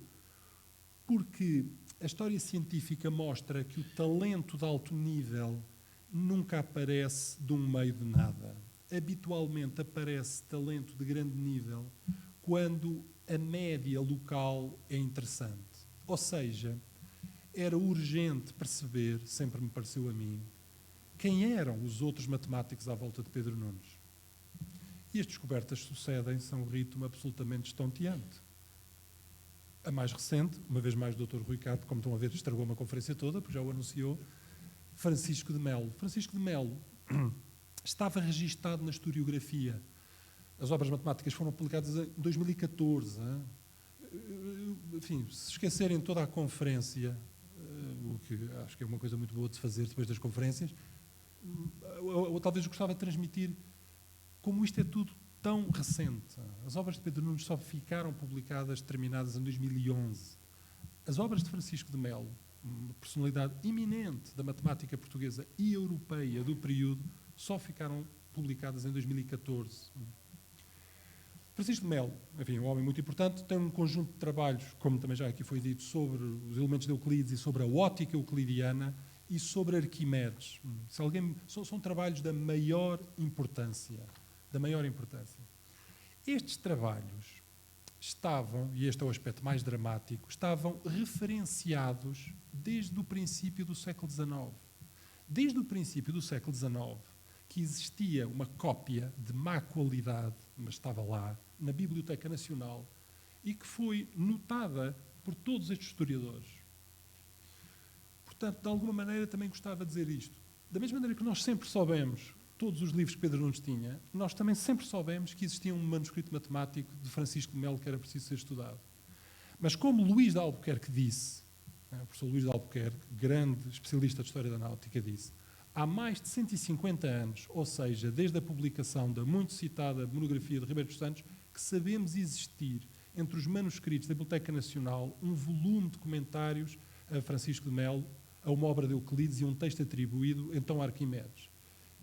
porque a história científica mostra que o talento de alto nível nunca aparece de um meio de nada. Habitualmente aparece talento de grande nível quando a média local é interessante. Ou seja, era urgente perceber, sempre me pareceu a mim, quem eram os outros matemáticos à volta de Pedro Nunes. E as descobertas sucedem-se a um ritmo absolutamente estonteante. A mais recente, uma vez mais o Dr. Rui Cato, como estão a ver, estragou uma conferência toda, porque já o anunciou, Francisco de Melo. Francisco de Melo estava registado na historiografia. As obras matemáticas foram publicadas em 2014. Enfim, se esquecerem toda a conferência, o que acho que é uma coisa muito boa de se fazer depois das conferências, ou talvez eu gostava de transmitir como isto é tudo tão recente. As obras de Pedro Nunes só ficaram publicadas, terminadas em 2011. As obras de Francisco de Melo, uma personalidade eminente da matemática portuguesa e europeia do período, só ficaram publicadas em 2014. Francisco de Melo, enfim, um homem muito importante, tem um conjunto de trabalhos, como também já aqui foi dito, sobre os elementos de Euclides e sobre a ótica euclidiana e sobre Arquimedes. São trabalhos da maior importância. Estes trabalhos estavam, e este é o aspecto mais dramático, estavam referenciados desde o princípio do século XIX. Desde o princípio do século XIX, que existia uma cópia de má qualidade, mas estava lá, na Biblioteca Nacional, e que foi notada por todos estes historiadores. Portanto, de alguma maneira, também gostava de dizer isto. Da mesma maneira que nós sempre soubemos todos os livros que Pedro Nunes tinha, nós também sempre soubemos que existia um manuscrito matemático de Francisco de Melo que era preciso ser estudado. Mas como Luís de Albuquerque disse, o professor Luís de Albuquerque, grande especialista de História da Náutica, disse, há mais de 150 anos, ou seja, desde a publicação da muito citada monografia de Ribeiro dos Santos, que sabemos existir entre os manuscritos da Biblioteca Nacional um volume de comentários a Francisco de Melo, a uma obra de Euclides e um texto atribuído então a Arquimedes.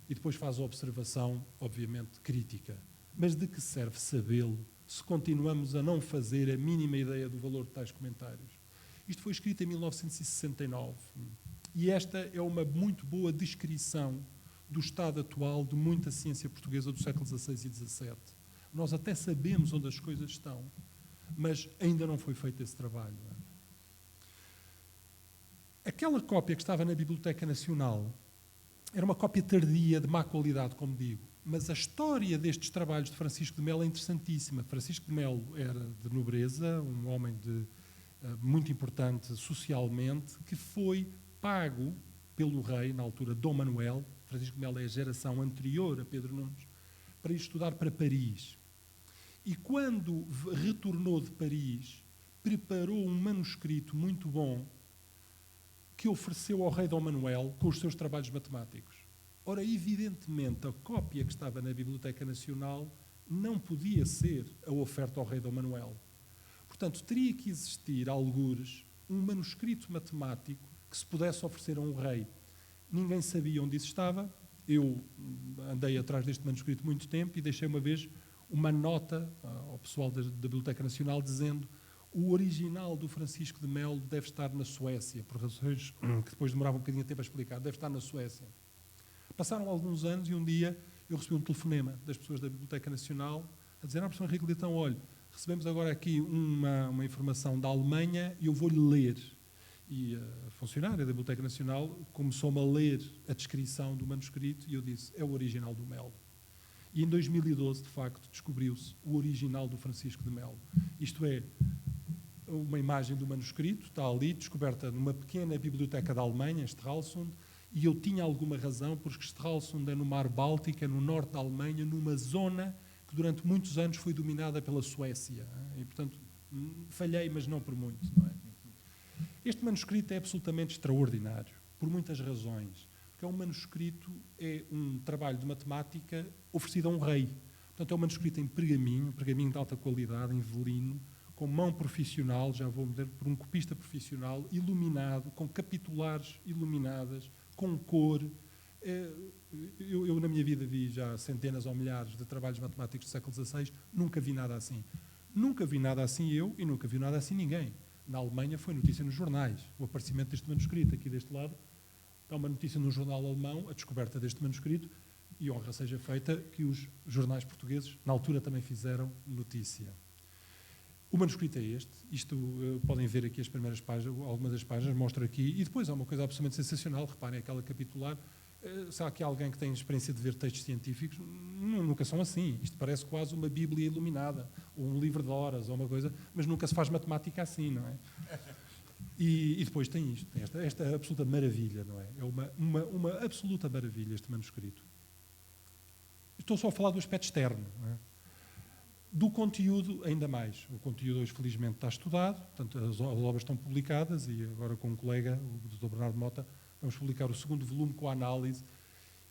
E depois faz a observação, obviamente, crítica. Mas de que serve sabê-lo se continuamos a não fazer a mínima ideia do valor de tais comentários? Isto foi escrito em 1969. E esta é uma muito boa descrição do estado atual de muita ciência portuguesa do século XVI e XVII. Nós até sabemos onde as coisas estão, mas ainda não foi feito esse trabalho. Aquela cópia que estava na Biblioteca Nacional era uma cópia tardia, de má qualidade, como digo, mas a história destes trabalhos de Francisco de Melo é interessantíssima. Francisco de Melo era de nobreza, um homem muito importante socialmente, que foi pago pelo rei, na altura, Dom Manuel. Francisco de Melo é a geração anterior a Pedro Nunes, para ir estudar para Paris. E quando retornou de Paris, preparou um manuscrito muito bom que ofereceu ao rei Dom Manuel com os seus trabalhos matemáticos. Ora, evidentemente, a cópia que estava na Biblioteca Nacional não podia ser a oferta ao rei Dom Manuel. Portanto, teria que existir, algures, um manuscrito matemático que se pudesse oferecer a um rei. Ninguém sabia onde isso estava. Eu andei atrás deste manuscrito muito tempo e deixei uma vez uma nota ao pessoal da Biblioteca Nacional dizendo O original do Francisco de Melo deve estar na Suécia, por razões que depois demorava um bocadinho de tempo a explicar, deve estar na Suécia. Passaram alguns anos e um dia eu recebi um telefonema das pessoas da Biblioteca Nacional a dizer: professor Henrique Leitão, olha, recebemos agora aqui uma informação da Alemanha e eu vou-lhe ler. E a funcionária da Biblioteca Nacional começou-me a ler a descrição do manuscrito e eu disse: é o original do Melo. E em 2012, de facto, descobriu-se o original do Francisco de Melo. Isto é, uma imagem do manuscrito, está ali, descoberta numa pequena biblioteca da Alemanha, Stralsund, e eu tinha alguma razão, porque Stralsund é no Mar Báltico, é no norte da Alemanha, numa zona que durante muitos anos foi dominada pela Suécia. E, portanto, falhei, mas não por muito. Não é? Este manuscrito é absolutamente extraordinário, por muitas razões. Porque é um manuscrito, é um trabalho de matemática oferecido a um rei. Portanto, é um manuscrito em pergaminho de alta qualidade, em velino, com mão profissional, já vou dizer, por um copista profissional, iluminado, com capitulares iluminadas, com cor. Eu, na minha vida, vi já centenas ou milhares de trabalhos matemáticos do século XVI, nunca vi nada assim. Nunca vi nada assim eu e nunca vi nada assim ninguém. Na Alemanha foi notícia nos jornais, o aparecimento deste manuscrito. Aqui deste lado está uma notícia no jornal alemão, a descoberta deste manuscrito, e honra seja feita que os jornais portugueses, na altura, também fizeram notícia. O manuscrito é este, isto podem ver aqui as primeiras páginas, algumas das páginas, mostra aqui, e depois há uma coisa absolutamente sensacional, reparem aquela capitular, se há aqui alguém que tem experiência de ver textos científicos, nunca são assim, isto parece quase uma Bíblia iluminada, ou um livro de horas, ou uma coisa, mas nunca se faz matemática assim, não é? E depois tem isto, tem esta absoluta maravilha, não é? É uma absoluta maravilha este manuscrito. Estou só a falar do aspecto externo, não é? Do conteúdo, ainda mais. O conteúdo hoje, felizmente, está estudado, portanto, as obras estão publicadas e agora com um colega, o Dr. Bernardo Mota, vamos publicar o segundo volume com a análise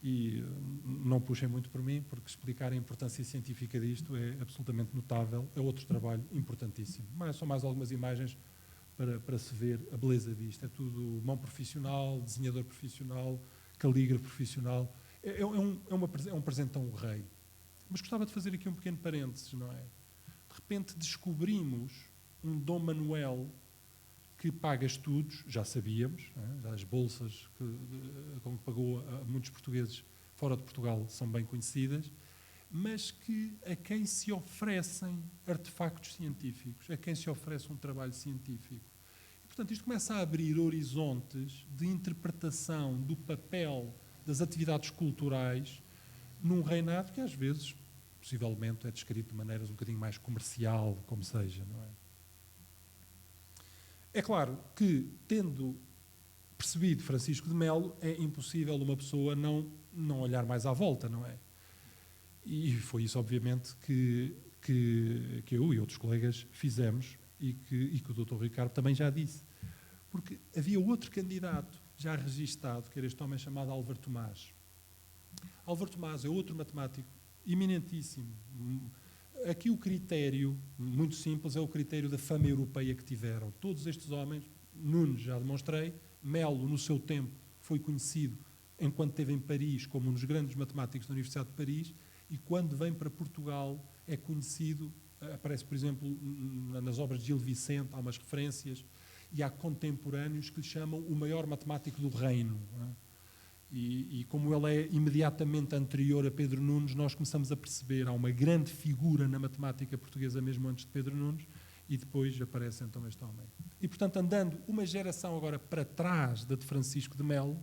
e não puxem muito por mim, porque explicar a importância científica disto é absolutamente notável, é outro trabalho importantíssimo. São mais algumas imagens para se ver a beleza disto. É tudo mão profissional, desenhador profissional, calígrafo profissional. É um presente a um rei. Mas gostava de fazer aqui um pequeno parênteses, não é? De repente descobrimos um Dom Manuel que paga estudos, já sabíamos, já as bolsas com que pagou a muitos portugueses fora de Portugal são bem conhecidas, mas que a quem se oferecem artefactos científicos, a quem se oferece um trabalho científico. E, portanto, isto começa a abrir horizontes de interpretação do papel das atividades culturais num reinado que às vezes, possivelmente, é descrito de maneiras um bocadinho mais comercial, como seja, não é? É claro que, tendo percebido Francisco de Melo, é impossível uma pessoa não olhar mais à volta, não é? E foi isso, obviamente, que eu e outros colegas fizemos e que o Dr. Ricardo também já disse. Porque havia outro candidato já registado, que era este homem chamado Álvaro Tomás. Álvaro Tomás é outro matemático eminentíssimo. Aqui o critério, muito simples, é o critério da fama europeia que tiveram. Todos estes homens, Nunes já demonstrei, Melo, no seu tempo, foi conhecido enquanto esteve em Paris como um dos grandes matemáticos da Universidade de Paris, e quando vem para Portugal é conhecido, aparece, por exemplo, nas obras de Gil Vicente, há umas referências, e há contemporâneos que lhe chamam o maior matemático do reino. Não é? E como ele é imediatamente anterior a Pedro Nunes, nós começamos a perceber, há uma grande figura na matemática portuguesa mesmo antes de Pedro Nunes, e depois aparece então este homem. E, portanto, andando uma geração agora para trás da de Francisco de Melo,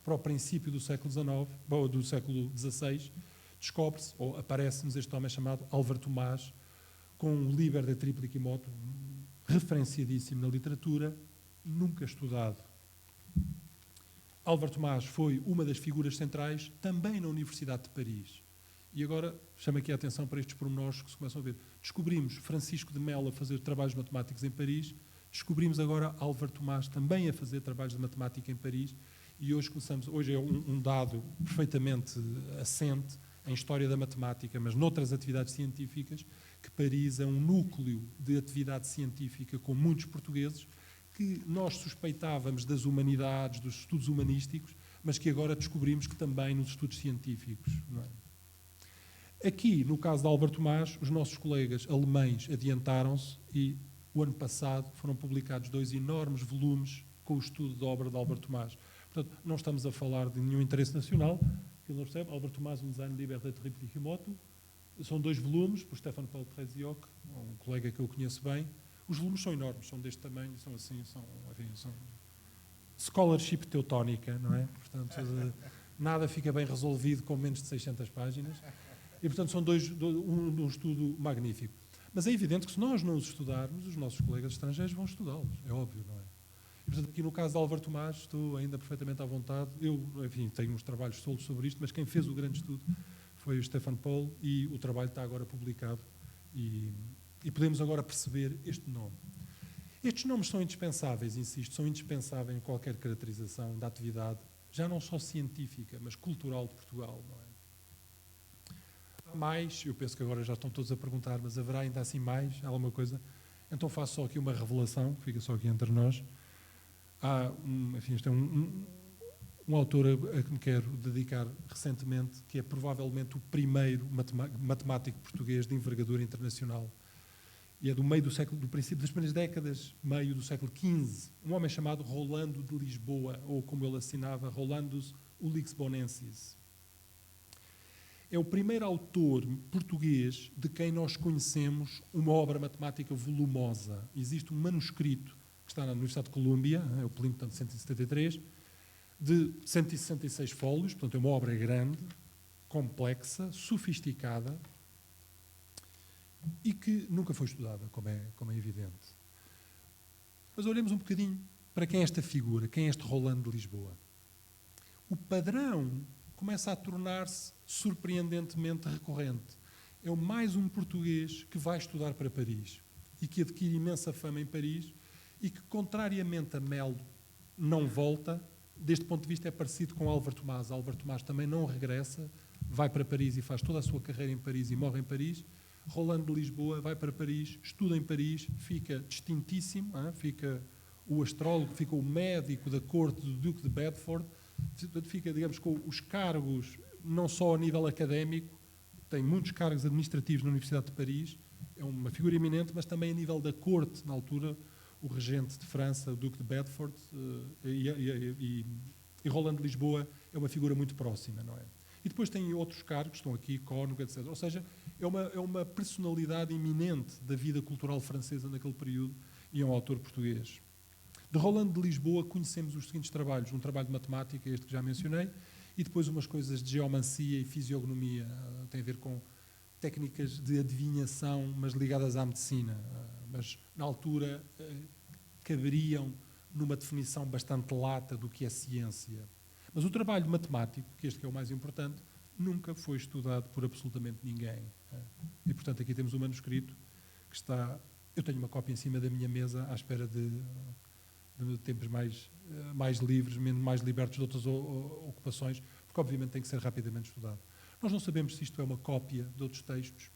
para o princípio do século XIX, ou do século XVI, descobre-se, ou aparece-nos este homem chamado Álvaro Tomás, com um Liber de Triplici Moto, referenciadíssimo na literatura, nunca estudado. Álvaro Tomás foi uma das figuras centrais também na Universidade de Paris. E agora chamo aqui a atenção para estes pormenores que se começam a ver. Descobrimos Francisco de Melo a fazer trabalhos matemáticos em Paris, descobrimos agora Álvaro Tomás também a fazer trabalhos de matemática em Paris, e hoje é um dado perfeitamente assente em história da matemática, mas noutras atividades científicas, que Paris é um núcleo de atividade científica com muitos portugueses, que nós suspeitávamos das humanidades, dos estudos humanísticos, mas que agora descobrimos que também nos estudos científicos. Não é? Aqui, no caso de Álvaro Tomás, os nossos colegas alemães adiantaram-se e o ano passado foram publicados 2 enormes volumes com o estudo da obra de Albert Tomás. Portanto, não estamos a falar de nenhum interesse nacional, que ele não percebe. Albert Tomás, um design liberté terrible remoto. São 2 volumes, por Stefan Paul Treziok, um colega que eu conheço bem. Os volumes são enormes, são deste tamanho, são assim, são scholarship teutónica, não é? Portanto, nada fica bem resolvido com menos de 600 páginas. E, portanto, são um estudo magnífico. Mas é evidente que se nós não os estudarmos, os nossos colegas estrangeiros vão estudá-los, é óbvio, não é? E, portanto, aqui no caso de Álvaro Tomás, estou ainda perfeitamente à vontade. Eu, enfim, tenho uns trabalhos soltos sobre isto, mas quem fez o grande estudo foi o Stefan Paul e o trabalho está agora publicado e podemos agora perceber este nome. Estes nomes são indispensáveis, insisto, são indispensáveis em qualquer caracterização da atividade, já não só científica, mas cultural de Portugal, não é? Há mais, eu penso que agora já estão todos a perguntar, mas haverá ainda assim mais, alguma coisa? Então faço só aqui uma revelação, fica só aqui entre nós. Há, enfim, este é um autor a que me quero dedicar recentemente, que é provavelmente o primeiro matemático português de envergadura internacional. E é do princípio das primeiras décadas, meio do século XV, um homem chamado Rolando de Lisboa, ou como ele assinava, Rolandus Ulixbonensis. É o primeiro autor português de quem nós conhecemos uma obra matemática volumosa. Existe um manuscrito que está na Universidade de Colômbia, é o Plimpton de 173, de 166 fólios, portanto é uma obra grande, complexa, sofisticada e que nunca foi estudada, como é evidente. Mas olhemos um bocadinho para quem é esta figura, quem é este Rolando de Lisboa. O padrão começa a tornar-se surpreendentemente recorrente. É mais um português que vai estudar para Paris e que adquire imensa fama em Paris e que, contrariamente a Melo, não volta. Deste ponto de vista é parecido com Álvaro Tomás. Álvaro Tomás também não regressa, vai para Paris e faz toda a sua carreira em Paris e morre em Paris. Rolando de Lisboa vai para Paris, estuda em Paris, fica distintíssimo, fica o astrólogo, fica o médico da corte do Duque de Bedford, fica, digamos, com os cargos, não só a nível académico, tem muitos cargos administrativos na Universidade de Paris, é uma figura eminente, mas também a nível da corte, na altura, o regente de França, o Duque de Bedford, e Rolando de Lisboa é uma figura muito próxima, não é? E depois tem outros cargos, estão aqui, cônego, etc. Ou seja, é uma personalidade eminente da vida cultural francesa naquele período e é um autor português. De Rolando de Lisboa conhecemos os seguintes trabalhos, um trabalho de matemática, este que já mencionei, e depois umas coisas de geomancia e fisiognomia, tem a ver com técnicas de adivinhação, mas ligadas à medicina, mas na altura caberiam numa definição bastante lata do que é ciência. Mas o trabalho matemático, que este que é o mais importante, nunca foi estudado por absolutamente ninguém. E, portanto, aqui temos um manuscrito que está... Eu tenho uma cópia em cima da minha mesa à espera de tempos mais livres, mais libertos de outras ocupações, porque obviamente tem que ser rapidamente estudado. Nós não sabemos se isto é uma cópia de outros textos.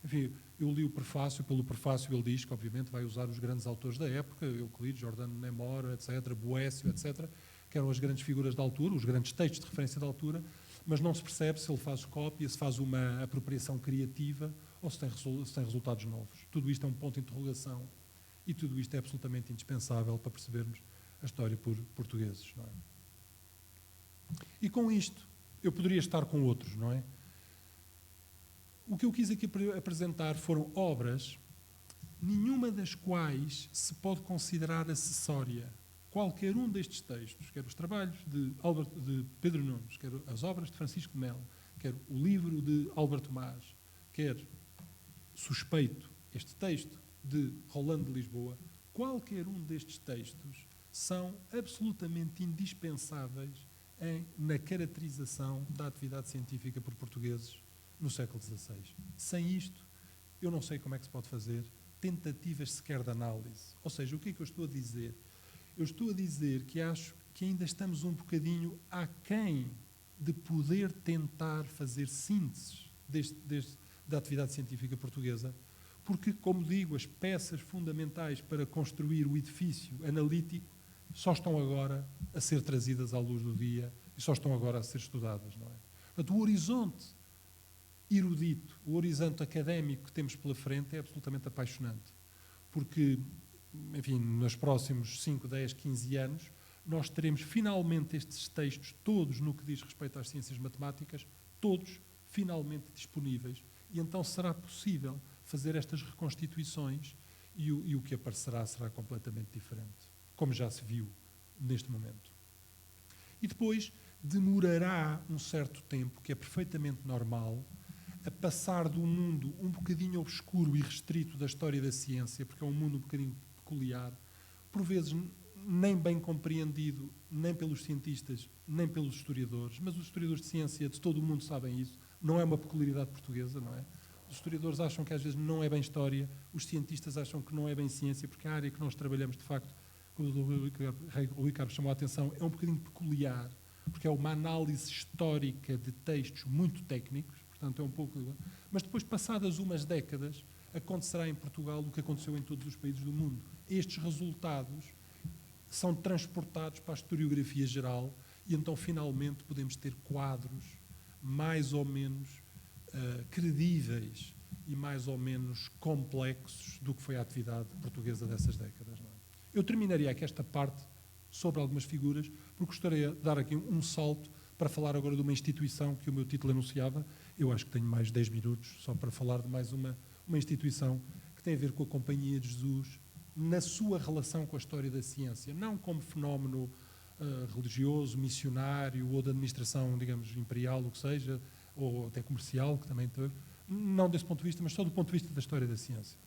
Enfim, eu li o prefácio, pelo prefácio ele diz que obviamente vai usar os grandes autores da época, Euclides, Giordano Nemora, etc., Boécio, etc., que eram as grandes figuras da altura, os grandes textos de referência da altura, mas não se percebe se ele faz cópia, se faz uma apropriação criativa ou se tem resultados novos. Tudo isto é um ponto de interrogação e tudo isto é absolutamente indispensável para percebermos a história por portugueses, não é? E com isto, eu poderia estar com outros, não é? O que eu quis aqui apresentar foram obras, nenhuma das quais se pode considerar acessória. Qualquer um destes textos, quer os trabalhos de Pedro Nunes, quer as obras de Francisco de Melo, quer o livro de Álvaro Tomás, quer, suspeito, este texto de Rolando de Lisboa, qualquer um destes textos são absolutamente indispensáveis na caracterização da atividade científica por portugueses no século XVI. Sem isto, eu não sei como é que se pode fazer tentativas sequer de análise. Ou seja, o que é que eu estou a dizer? Eu estou a dizer que acho que ainda estamos um bocadinho aquém de poder tentar fazer sínteses da atividade científica portuguesa, porque, como digo, as peças fundamentais para construir o edifício analítico só estão agora a ser trazidas à luz do dia e só estão agora a ser estudadas, não é? Portanto, o horizonte erudito, o horizonte académico que temos pela frente é absolutamente apaixonante, porque enfim, nos próximos 5, 10, 15 anos, nós teremos finalmente estes textos, todos no que diz respeito às ciências matemáticas, todos finalmente disponíveis. E então será possível fazer estas reconstituições e o que aparecerá será completamente diferente, como já se viu neste momento. E depois demorará um certo tempo, que é perfeitamente normal, a passar do mundo um bocadinho obscuro e restrito da história da ciência, porque é um mundo um bocadinho peculiar, por vezes nem bem compreendido nem pelos cientistas, nem pelos historiadores, mas os historiadores de ciência de todo o mundo sabem isso, não é uma peculiaridade portuguesa, não é? Os historiadores acham que às vezes não é bem história, os cientistas acham que não é bem ciência, porque a área que nós trabalhamos, de facto, como o Ricardo chamou a atenção, é um bocadinho peculiar, porque é uma análise histórica de textos muito técnicos, portanto é um pouco... Mas depois, passadas umas décadas, acontecerá em Portugal o que aconteceu em todos os países do mundo. Estes resultados são transportados para a historiografia geral e então finalmente podemos ter quadros mais ou menos credíveis e mais ou menos complexos do que foi a atividade portuguesa dessas décadas. Não é? Eu terminaria aqui esta parte sobre algumas figuras, porque gostaria de dar aqui um salto para falar agora de uma instituição que o meu título anunciava. Eu acho que tenho mais 10 minutos só para falar de mais uma instituição que tem a ver com a Companhia de Jesus na sua relação com a história da ciência, não como fenómeno religioso, missionário ou de administração, digamos, imperial, o que seja, ou até comercial, que também teve, não desse ponto de vista, mas só do ponto de vista da história da ciência.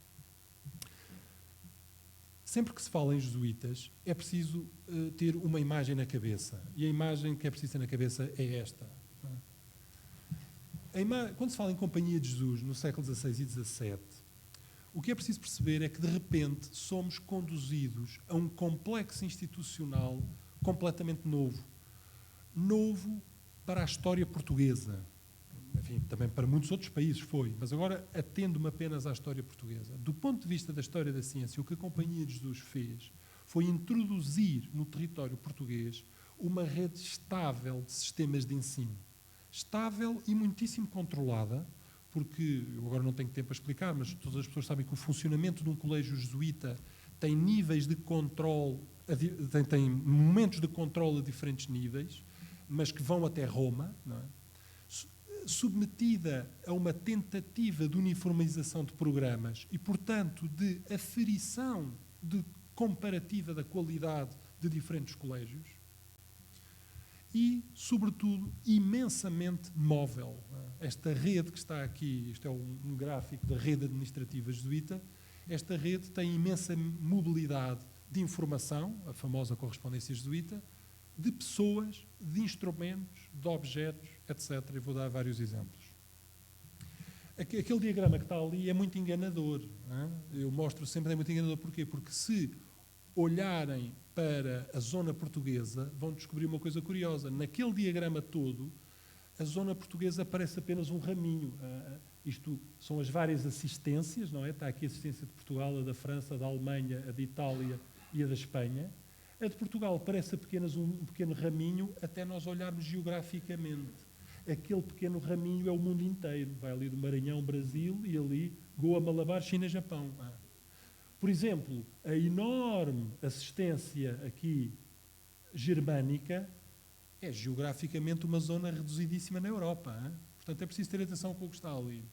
Sempre que se fala em jesuítas, é preciso ter uma imagem na cabeça. E a imagem que é preciso ter na cabeça é esta. Quando se fala em Companhia de Jesus, no século XVI e XVII, o que é preciso perceber é que, de repente, somos conduzidos a um complexo institucional completamente novo. Novo para a história portuguesa. Enfim, também para muitos outros países foi, mas agora atendo-me apenas à história portuguesa. Do ponto de vista da história da ciência, o que a Companhia de Jesus fez foi introduzir no território português uma rede estável de sistemas de ensino. Estável e muitíssimo controlada, porque, eu agora não tenho tempo para explicar, mas todas as pessoas sabem que o funcionamento de um colégio jesuíta tem níveis de controle, tem momentos de controle a diferentes níveis, mas que vão até Roma, não é? Submetida a uma tentativa de uniformização de programas e, portanto, de aferição de comparativa da qualidade de diferentes colégios e, sobretudo, imensamente móvel. Esta rede que está aqui, isto é um gráfico da rede administrativa jesuíta, esta rede tem imensa mobilidade de informação, a famosa correspondência jesuíta, de pessoas, de instrumentos, de objetos, etc. E vou dar vários exemplos. Aquele diagrama que está ali é muito enganador. Não é? Eu mostro sempre que é muito enganador. Porquê? Porque se olharem para a zona portuguesa, vão descobrir uma coisa curiosa. Naquele diagrama todo, a zona portuguesa parece apenas um raminho. Isto são as várias assistências, não é? Está aqui a assistência de Portugal, a da França, a da Alemanha, a da Itália e a da Espanha. A de Portugal parece apenas um pequeno raminho até nós olharmos geograficamente. Aquele pequeno raminho é o mundo inteiro. Vai ali do Maranhão, Brasil, e ali Goa, Malabar, China, Japão. Por exemplo, a enorme assistência aqui germânica é geograficamente uma zona reduzidíssima na Europa. Portanto, é preciso ter atenção com o que está ali.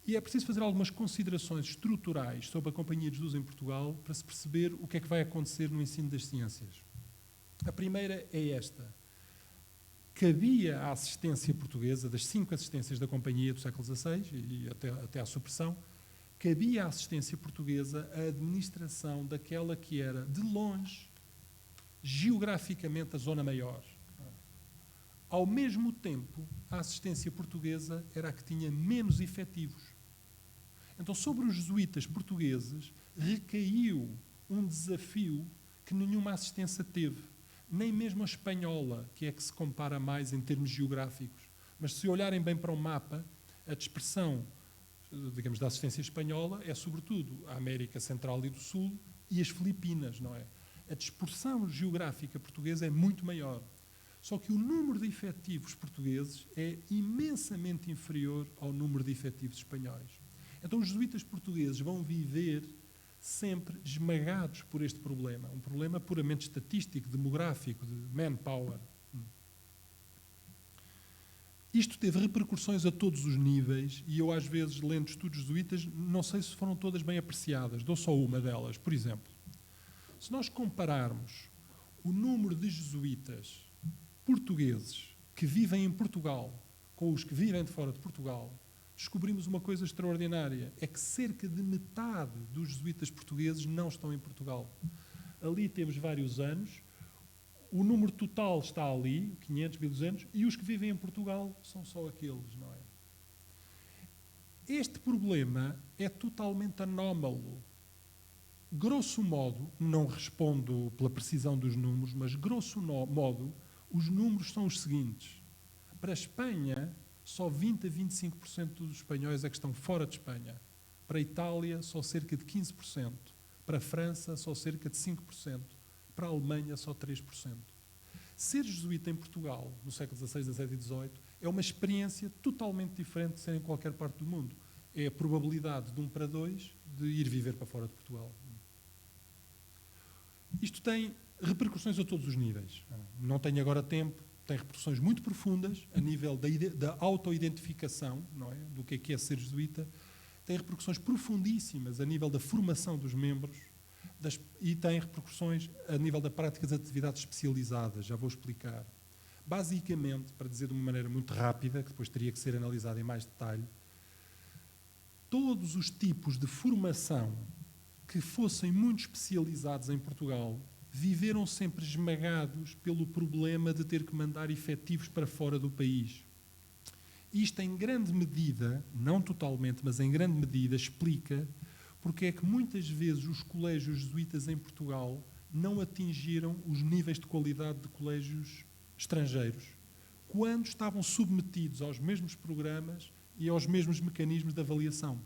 E é preciso fazer algumas considerações estruturais sobre a Companhia de Jesus em Portugal para se perceber o que é que vai acontecer no ensino das ciências. A primeira é esta. Cabia à assistência portuguesa, das 5 assistências da Companhia do século XVI e até à supressão, cabia à assistência portuguesa a administração daquela que era, de longe, geograficamente, a zona maior. Ao mesmo tempo, a assistência portuguesa era a que tinha menos efetivos. Então, sobre os jesuítas portugueses, recaiu um desafio que nenhuma assistência teve. Nem mesmo a espanhola, que é que se compara mais em termos geográficos. Mas se olharem bem para o mapa, a dispersão, digamos, da assistência espanhola é, sobretudo, a América Central e do Sul e as Filipinas, não é? A dispersão geográfica portuguesa é muito maior. Só que o número de efetivos portugueses é imensamente inferior ao número de efetivos espanhóis. Então, os jesuítas portugueses vão viver sempre esmagados por este problema, um problema puramente estatístico, demográfico, de manpower. Isto teve repercussões a todos os níveis e eu, às vezes, lendo estudos jesuítas, não sei se foram todas bem apreciadas. Dou só uma delas. Por exemplo, se nós compararmos o número de jesuítas portugueses que vivem em Portugal com os que vivem de fora de Portugal, descobrimos uma coisa extraordinária. É que cerca de metade dos jesuítas portugueses não estão em Portugal. Ali temos vários anos. O número total está ali, 500, 1200, e os que vivem em Portugal são só aqueles, não é? Este problema é totalmente anómalo. Grosso modo, não respondo pela precisão dos números, mas grosso modo, os números são os seguintes. Para a Espanha, só 20 a 25% dos espanhóis é que estão fora de Espanha. Para a Itália, só cerca de 15%. Para a França, só cerca de 5%. Para a Alemanha, só 3%. Ser jesuíta em Portugal, no século XVI, XVII e XVIII, é uma experiência totalmente diferente de ser em qualquer parte do mundo. É a probabilidade de 1 para 2 de ir viver para fora de Portugal. Isto tem repercussões a todos os níveis. Não tenho agora tempo, tem repercussões muito profundas a nível da autoidentificação, não é? Do que é ser jesuíta. Tem repercussões profundíssimas a nível da formação dos membros e tem repercussões a nível da prática das atividades especializadas, já vou explicar. Basicamente, para dizer de uma maneira muito rápida, que depois teria que ser analisada em mais detalhe, todos os tipos de formação que fossem muito especializados em Portugal viveram sempre esmagados pelo problema de ter que mandar efetivos para fora do país. Isto, em grande medida, não totalmente, mas em grande medida, explica porque é que muitas vezes os colégios jesuítas em Portugal não atingiram os níveis de qualidade de colégios estrangeiros, quando estavam submetidos aos mesmos programas e aos mesmos mecanismos de avaliação.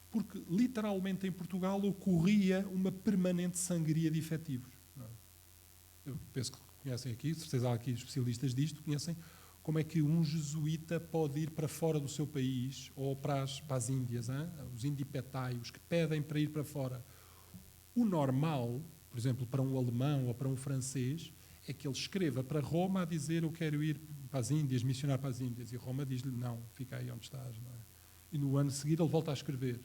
Porque, literalmente, em Portugal ocorria uma permanente sangria de efetivos. Eu penso que conhecem aqui, certeza há aqui especialistas disto, conhecem como é que um jesuíta pode ir para fora do seu país ou para as Índias, os indipetaios que pedem para ir para fora. O normal, por exemplo, para um alemão ou para um francês, é que ele escreva para Roma a dizer eu quero ir para as Índias, missionar para as Índias. E Roma diz-lhe não, fica aí onde estás. Não é? E no ano seguinte ele volta a escrever.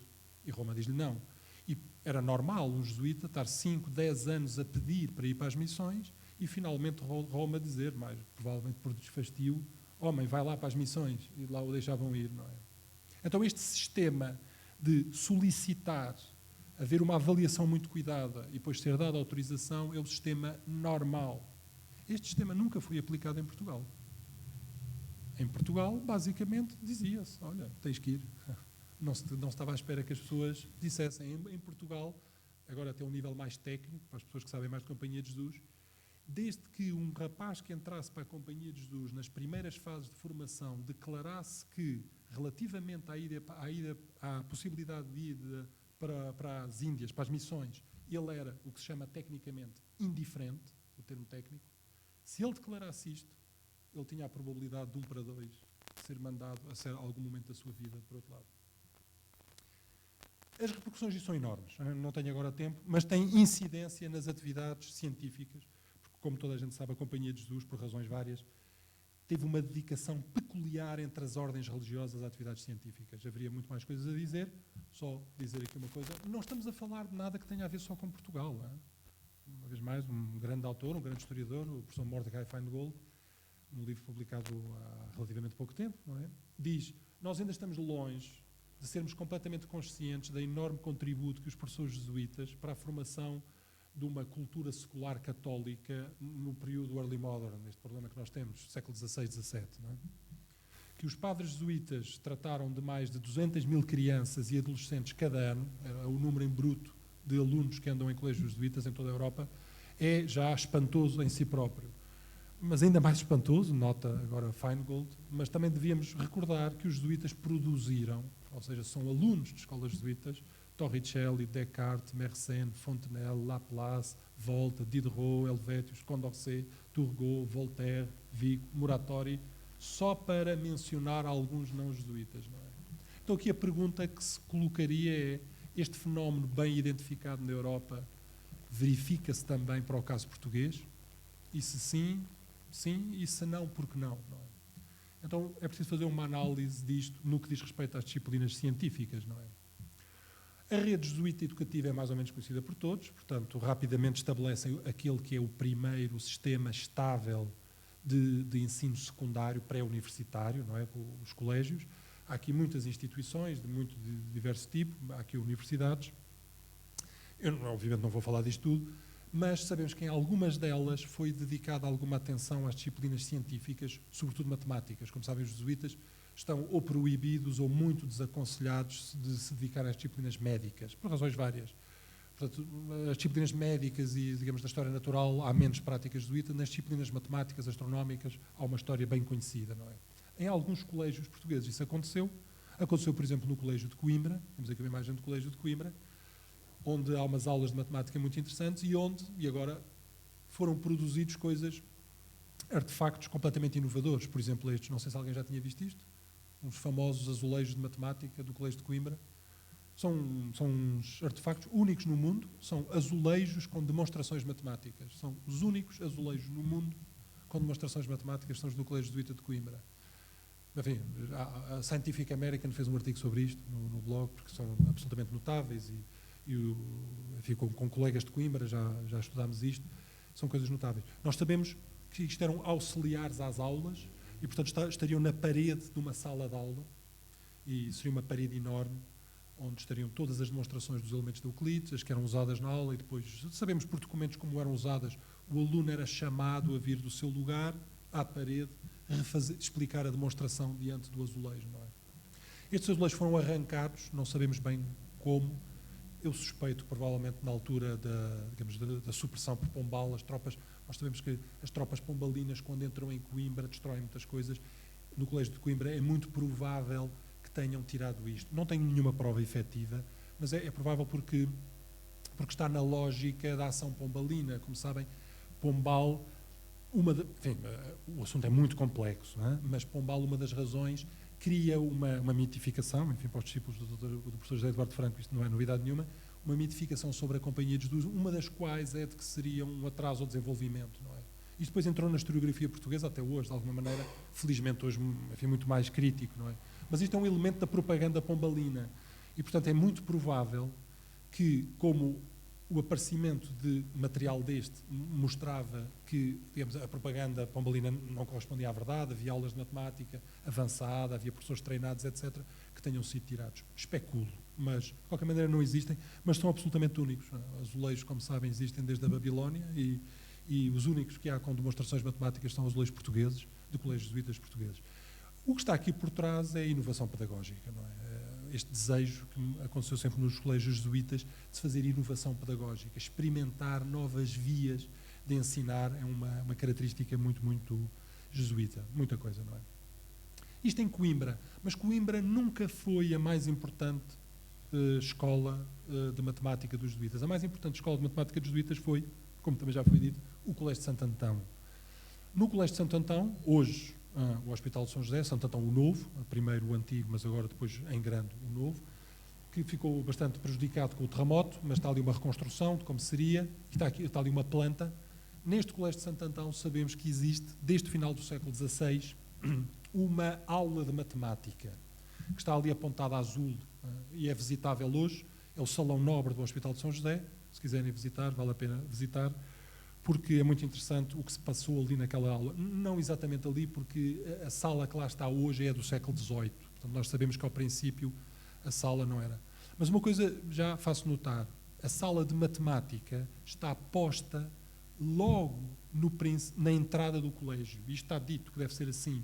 E Roma diz-lhe não. E era normal um jesuíta estar 5, 10 anos a pedir para ir para as missões e finalmente Roma dizer, mais provavelmente por desfastio, homem, vai lá para as missões. E lá o deixavam ir, não é? Então este sistema de solicitar, haver uma avaliação muito cuidada e depois ser dada autorização é o sistema normal. Este sistema nunca foi aplicado em Portugal. Em Portugal, basicamente, dizia-se, olha, tens que ir. Não se estava à espera que as pessoas dissessem. Em Portugal, agora até um nível mais técnico, para as pessoas que sabem mais de Companhia de Jesus, desde que um rapaz que entrasse para a Companhia de Jesus nas primeiras fases de formação declarasse que, relativamente à possibilidade de ir para as Índias, para as missões, ele era o que se chama tecnicamente indiferente, o termo técnico, se ele declarasse isto, ele tinha a probabilidade de 1 para 2 de ser mandado a algum momento da sua vida, por outro lado. As repercussões disso são enormes, não tenho agora tempo, mas têm incidência nas atividades científicas, porque, como toda a gente sabe, a Companhia de Jesus, por razões várias, teve uma dedicação peculiar entre as ordens religiosas a atividades científicas. Haveria muito mais coisas a dizer, só dizer aqui uma coisa. Não estamos a falar de nada que tenha a ver só com Portugal. Não é? Uma vez mais, um grande autor, um grande historiador, o professor Mordecai Feingold, num livro publicado há relativamente pouco tempo, não é? Diz, nós ainda estamos longe de sermos completamente conscientes da enorme contributo que os professores jesuítas para a formação de uma cultura secular católica no período early modern, este problema que nós temos, século XVI, XVII, não é? Que os padres jesuítas trataram de mais de 200 mil crianças e adolescentes cada ano, o número em bruto de alunos que andam em colégios jesuítas em toda a Europa, é já espantoso em si próprio. Mas ainda mais espantoso, nota agora Feingold, mas também devíamos recordar que os jesuítas produziram, ou seja, são alunos de escolas jesuítas, Torricelli, Descartes, Mersenne, Fontenelle, Laplace, Volta, Diderot, Helvétius, Condorcet, Turgot, Voltaire, Vico, Muratori, só para mencionar alguns não jesuítas. Não é? Então aqui a pergunta que se colocaria é, Este fenómeno bem identificado na Europa verifica-se também para o caso português? E se sim, sim, e se não, por que não? Não é? Então é preciso fazer uma análise disto no que diz respeito às disciplinas científicas, não é? A rede jesuíta educativa é mais ou menos conhecida por todos, portanto, rapidamente estabelecem aquele que é o primeiro sistema estável de ensino secundário pré-universitário, não é? Os colégios. Há aqui muitas instituições de diverso tipo, há aqui universidades. Eu, obviamente, não vou falar disto tudo, mas sabemos que em algumas delas foi dedicada alguma atenção às disciplinas científicas, sobretudo matemáticas. Como sabem, os jesuítas estão ou proibidos ou muito desaconselhados de se dedicar às disciplinas médicas, por razões várias. Portanto, as disciplinas médicas e, digamos, da história natural há menos prática jesuíta, nas disciplinas matemáticas, astronómicas, há uma história bem conhecida, não é? Em alguns colégios portugueses isso aconteceu. Aconteceu, por exemplo, no Colégio de Coimbra, temos aqui uma imagem do Colégio de Coimbra, onde há umas aulas de matemática muito interessantes e agora foram produzidos artefactos completamente inovadores. Por exemplo, estes, não sei se alguém já tinha visto isto, uns famosos azulejos de matemática do Colégio de Coimbra. São uns artefactos únicos no mundo, são azulejos com demonstrações matemáticas. São os únicos azulejos no mundo com demonstrações matemáticas, são os do Colégio Jesuíta de Coimbra. Enfim, a Scientific American fez um artigo sobre isto no blog, porque são absolutamente notáveis enfim, com colegas de Coimbra já estudámos isto, são coisas notáveis. Nós sabemos que isto eram auxiliares às aulas e, portanto, estariam na parede de uma sala de aula e seria uma parede enorme onde estariam todas as demonstrações dos elementos de Euclides, as que eram usadas na aula, e depois sabemos por documentos como eram usadas. O aluno era chamado a vir do seu lugar à parede, explicar a demonstração diante do azulejo, não é? Estes azulejos foram arrancados, não sabemos bem como. Eu suspeito, provavelmente, na altura da supressão por Pombal, nós sabemos que as tropas pombalinas, quando entram em Coimbra, destroem muitas coisas. No Colégio de Coimbra é muito provável que tenham tirado isto. Não tenho nenhuma prova efetiva, mas é provável porque está na lógica da ação pombalina. Como sabem, Pombal, enfim, o assunto é muito complexo, não é? Mas Pombal, uma das razões, cria uma mitificação, enfim, para os discípulos do professor José Eduardo Franco, isto não é novidade nenhuma, uma mitificação sobre a Companhia de Jesus, uma das quais é de que seria um atraso ao desenvolvimento, não é? Isto depois entrou na historiografia portuguesa até hoje, de alguma maneira, felizmente hoje, enfim, muito mais crítico, não é? Mas isto é um elemento da propaganda pombalina e, portanto, é muito provável que, como o aparecimento de material deste mostrava que, digamos, a propaganda pombalina não correspondia à verdade, havia aulas de matemática avançada, havia professores treinados, etc., que tenham sido tirados. Especulo, mas, de qualquer maneira, não existem, mas são absolutamente únicos. Azulejos, como sabem, existem desde a Babilónia e os únicos que há com demonstrações matemáticas são azulejos portugueses, de colégios jesuítas portugueses. O que está aqui por trás é a inovação pedagógica, não é? Este desejo que aconteceu sempre nos colégios jesuítas de se fazer inovação pedagógica, experimentar novas vias de ensinar, é uma característica muito, muito jesuíta. Muita coisa, não é? Isto em Coimbra, mas Coimbra nunca foi a mais importante escola de matemática dos jesuítas. A mais importante escola de matemática dos jesuítas foi, como também já foi dito, o Colégio de Santo Antão. No Colégio de Santo Antão, hoje, o Hospital de São José, Santo Antão o Novo, primeiro o antigo, mas agora depois em grande o novo, que ficou bastante prejudicado com o terremoto, mas está ali uma reconstrução de como seria, e está ali uma planta. Neste Colégio de Santo Antão sabemos que existe, desde o final do século XVI, uma aula de matemática, que está ali apontada a azul e é visitável hoje. É o Salão Nobre do Hospital de São José. Se quiserem visitar, vale a pena visitar, porque é muito interessante o que se passou ali naquela aula. Não exatamente ali, porque a sala que lá está hoje é do século XVIII. Portanto, nós sabemos que ao princípio a sala não era. Mas uma coisa já faço notar, a sala de matemática está posta logo na entrada do colégio. Isto está dito que deve ser assim,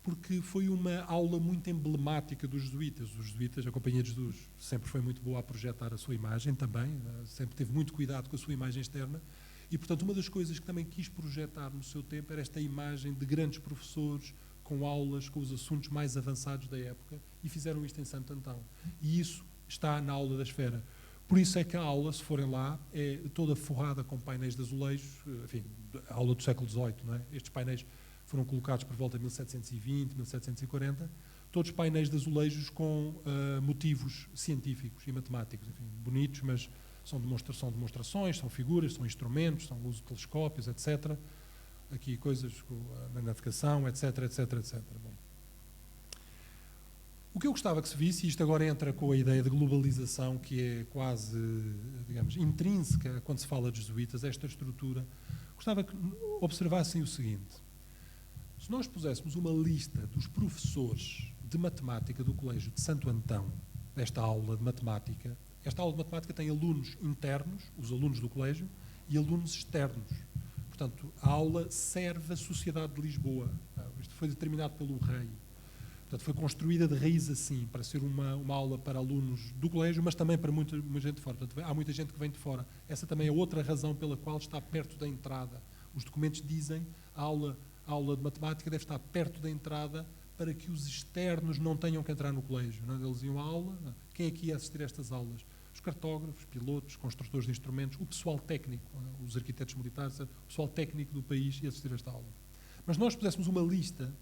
porque foi uma aula muito emblemática dos jesuítas. Os jesuítas, a Companhia de Jesus, sempre foi muito boa a projetar a sua imagem também, sempre teve muito cuidado com a sua imagem externa, e, portanto, uma das coisas que também quis projetar no seu tempo era esta imagem de grandes professores com aulas, com os assuntos mais avançados da época, e fizeram isto em Santo Antão. E isso está na aula da esfera. Por isso é que a aula, se forem lá, é toda forrada com painéis de azulejos, enfim, a aula do século XVIII, não é? Estes painéis foram colocados por volta de 1720, 1740, todos painéis de azulejos com motivos científicos e matemáticos, enfim, bonitos, mas são demonstrações, são figuras, são instrumentos, são uso de telescópios, etc. Aqui coisas na navegação, etc, etc, etc. Bom. O que eu gostava que se visse, e isto agora entra com a ideia de globalização, que é quase, digamos, intrínseca quando se fala de jesuítas, esta estrutura, gostava que observassem o seguinte: se nós puséssemos uma lista dos professores de matemática do Colégio de Santo Antão, desta aula de matemática, esta aula de matemática tem alunos internos, os alunos do colégio, e alunos externos. Portanto, a aula serve a sociedade de Lisboa. Isto foi determinado pelo rei. Portanto, foi construída de raiz assim, para ser uma aula para alunos do colégio, mas também para muita gente de fora. Portanto, há muita gente que vem de fora. Essa também é outra razão pela qual está perto da entrada. Os documentos dizem a aula de matemática deve estar perto da entrada para que os externos não tenham que entrar no colégio. Não? Eles iam à aula. Não? Quem é que ia assistir a estas aulas? Os cartógrafos, pilotos, construtores de instrumentos, o pessoal técnico, os arquitetos militares, o pessoal técnico do país ia assistir a esta aula. Mas nós puséssemos uma lista,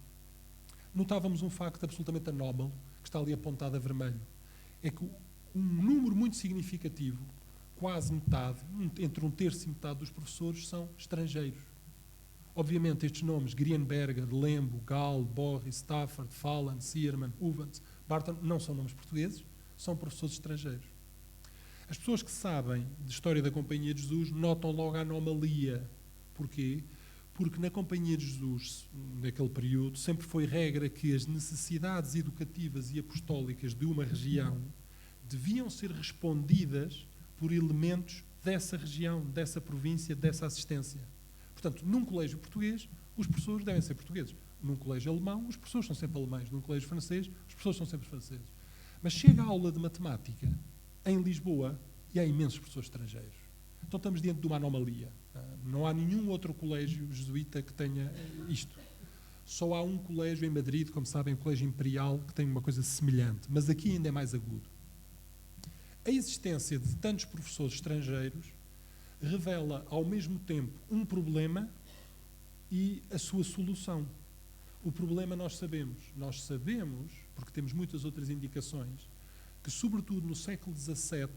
notávamos um facto absolutamente anómalo, que está ali apontado a vermelho. É que um número muito significativo, quase metade, entre 1/3 e metade dos professores são estrangeiros. Obviamente estes nomes, Grienberger, Lembo, Gall, Borri, Stafford, Fallan, Sierman, Uvans, Barton, não são nomes portugueses, são professores estrangeiros. As pessoas que sabem de história da Companhia de Jesus notam logo a anomalia. Porquê? Porque na Companhia de Jesus, naquele período, sempre foi regra que as necessidades educativas e apostólicas de uma região deviam ser respondidas por elementos dessa região, dessa província, dessa assistência. Portanto, num colégio português, os professores devem ser portugueses. Num colégio alemão, os professores são sempre alemães. Num colégio francês, os professores são sempre franceses. Mas chega a aula de matemática em Lisboa e há imensos professores estrangeiros. Então estamos diante de uma anomalia. Não há nenhum outro colégio jesuíta que tenha isto. Só há um colégio em Madrid, como sabem, o Colégio Imperial, que tem uma coisa semelhante, mas aqui ainda é mais agudo. A existência de tantos professores estrangeiros revela ao mesmo tempo um problema e a sua solução. O problema nós sabemos, porque temos muitas outras indicações, que sobretudo no século XVII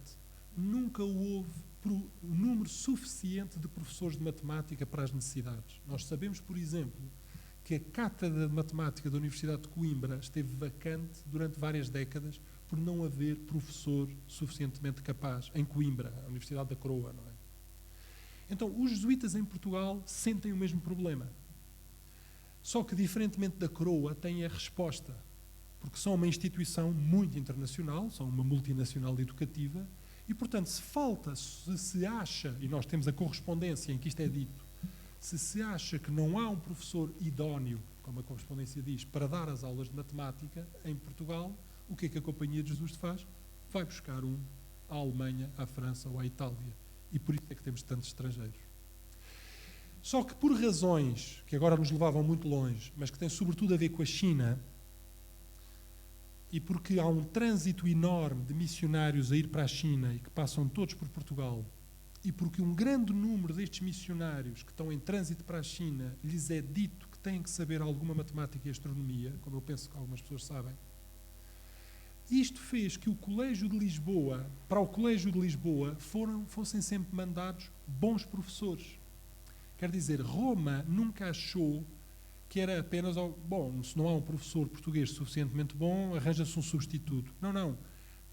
nunca houve um número suficiente de professores de matemática para as necessidades. Nós sabemos, por exemplo, que a cátedra de matemática da Universidade de Coimbra esteve vacante durante várias décadas por não haver professor suficientemente capaz em Coimbra, a Universidade da Coroa, não é? Então, os jesuítas em Portugal sentem o mesmo problema. Só que, diferentemente da Coroa, têm a resposta. Porque são uma instituição muito internacional, são uma multinacional educativa, e, portanto, se se acha, e nós temos a correspondência em que isto é dito, se acha que não há um professor idóneo, como a correspondência diz, para dar as aulas de matemática em Portugal, o que é que a Companhia de Jesus faz? Vai buscar um à Alemanha, à França ou à Itália. E por isso é que temos tantos estrangeiros. Só que por razões que agora nos levavam muito longe, mas que têm sobretudo a ver com a China, e porque há um trânsito enorme de missionários a ir para a China e que passam todos por Portugal, e porque um grande número destes missionários que estão em trânsito para a China lhes é dito que têm que saber alguma matemática e astronomia, como eu penso que algumas pessoas sabem, isto fez que o Colégio de Lisboa, para o Colégio de Lisboa, fossem sempre mandados bons professores. Quer dizer, Roma nunca achou que era apenas, bom, se não há um professor português suficientemente bom, arranja-se um substituto. Não.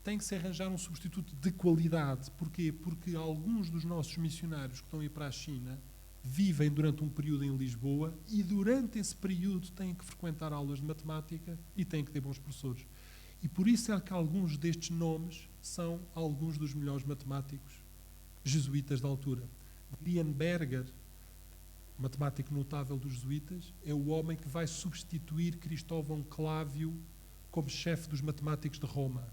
Tem que se arranjar um substituto de qualidade. Porquê? Porque alguns dos nossos missionários que estão a ir para a China vivem durante um período em Lisboa e durante esse período têm que frequentar aulas de matemática e têm que ter bons professores. E por isso é que alguns destes nomes são alguns dos melhores matemáticos jesuítas da altura. Grienberger, matemático notável dos jesuítas, é o homem que vai substituir Cristóvão Clávio como chefe dos matemáticos de Roma.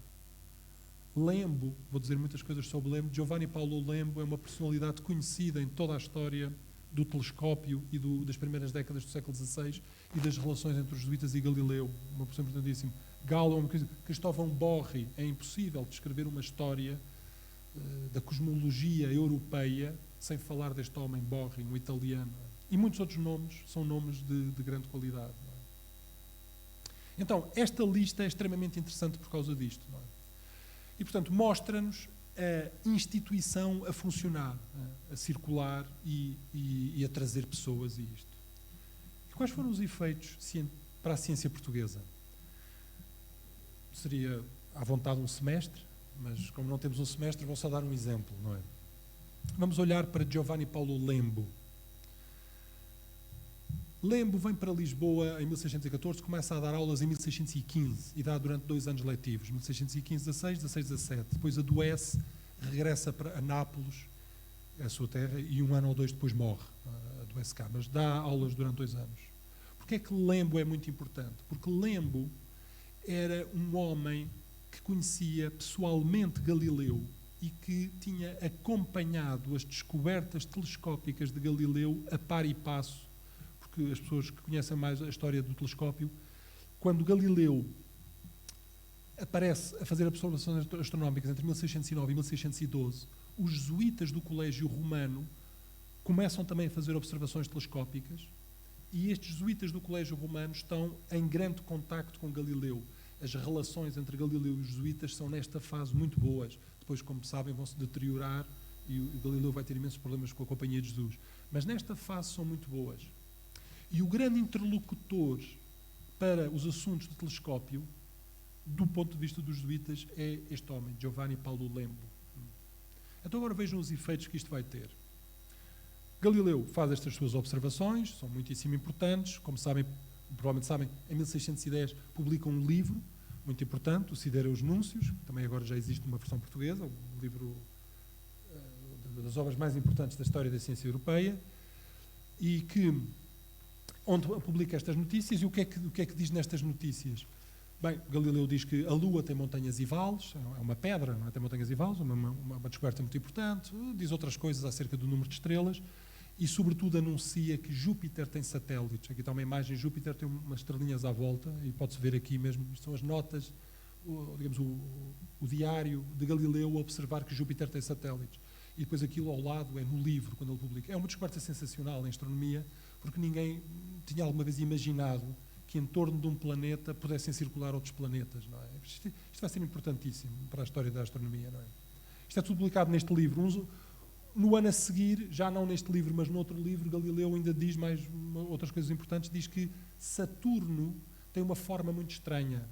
Lembo, vou dizer muitas coisas sobre Lembo, Giovanni Paolo Lembo é uma personalidade conhecida em toda a história do telescópio e das primeiras décadas do século XVI e das relações entre os jesuítas e Galileu, uma pessoa importantíssima. Galo, Cristóvão Borri, é impossível descrever uma história da cosmologia europeia sem falar deste homem Borri, um italiano. E muitos outros nomes são nomes de grande qualidade. Então, esta lista é extremamente interessante por causa disto, não é? E, portanto, mostra-nos a instituição a funcionar, a circular e a trazer pessoas a isto. E quais foram os efeitos para a ciência portuguesa? Seria, à vontade, um semestre, mas como não temos um semestre, vou só dar um exemplo, não é? Vamos olhar para Giovanni Paulo Lembo. Lembo vem para Lisboa em 1614, começa a dar aulas em 1615 e dá durante 2 anos letivos, 1615-16, 16-17. Depois adoece, regressa a Nápoles, a sua terra, e 1 ano ou 2 depois morre, adoece cá, mas dá aulas durante 2 anos. Porquê é que Lembo é muito importante? Porque Lembo era um homem que conhecia pessoalmente Galileu e que tinha acompanhado as descobertas telescópicas de Galileu a par e passo, porque as pessoas que conhecem mais a história do telescópio, quando Galileu aparece a fazer observações astronómicas entre 1609 e 1612, os jesuítas do Colégio Romano começam também a fazer observações telescópicas e estes jesuítas do Colégio Romano estão em grande contacto com Galileu. As relações entre Galileu e os jesuítas são nesta fase muito boas. Depois, como sabem, vão se deteriorar e o Galileu vai ter imensos problemas com a Companhia de Jesus. Mas nesta fase são muito boas. E o grande interlocutor para os assuntos do telescópio, do ponto de vista dos jesuítas, é este homem, Giovanni Paulo Lembo. Então agora vejam os efeitos que isto vai ter. Galileu faz estas suas observações, são muitíssimo importantes, como sabem, provavelmente sabem, em 1610 publica um livro muito importante, o Sidereus Núncios, que também agora já existe uma versão portuguesa, um livro das obras mais importantes da história da ciência europeia, e que onde publica estas notícias. E o que é que diz nestas notícias? Bem, Galileu diz que a Lua tem montanhas e vales, é uma pedra, não é? Tem montanhas e vales, uma descoberta muito importante, diz outras coisas acerca do número de estrelas e, sobretudo, anuncia que Júpiter tem satélites. Aqui está uma imagem, Júpiter tem umas estrelinhas à volta e pode-se ver aqui mesmo, isto são as notas, o diário de Galileu a observar que Júpiter tem satélites. E depois aquilo ao lado é no livro, quando ele publica. É uma descoberta sensacional em astronomia, porque ninguém tinha alguma vez imaginado que em torno de um planeta pudessem circular outros planetas, não é? Isto vai ser importantíssimo para a história da astronomia, não é? Isto é tudo publicado neste livro. No ano a seguir, já não neste livro, mas noutro livro, Galileu ainda diz mais outras coisas importantes, diz que Saturno tem uma forma muito estranha,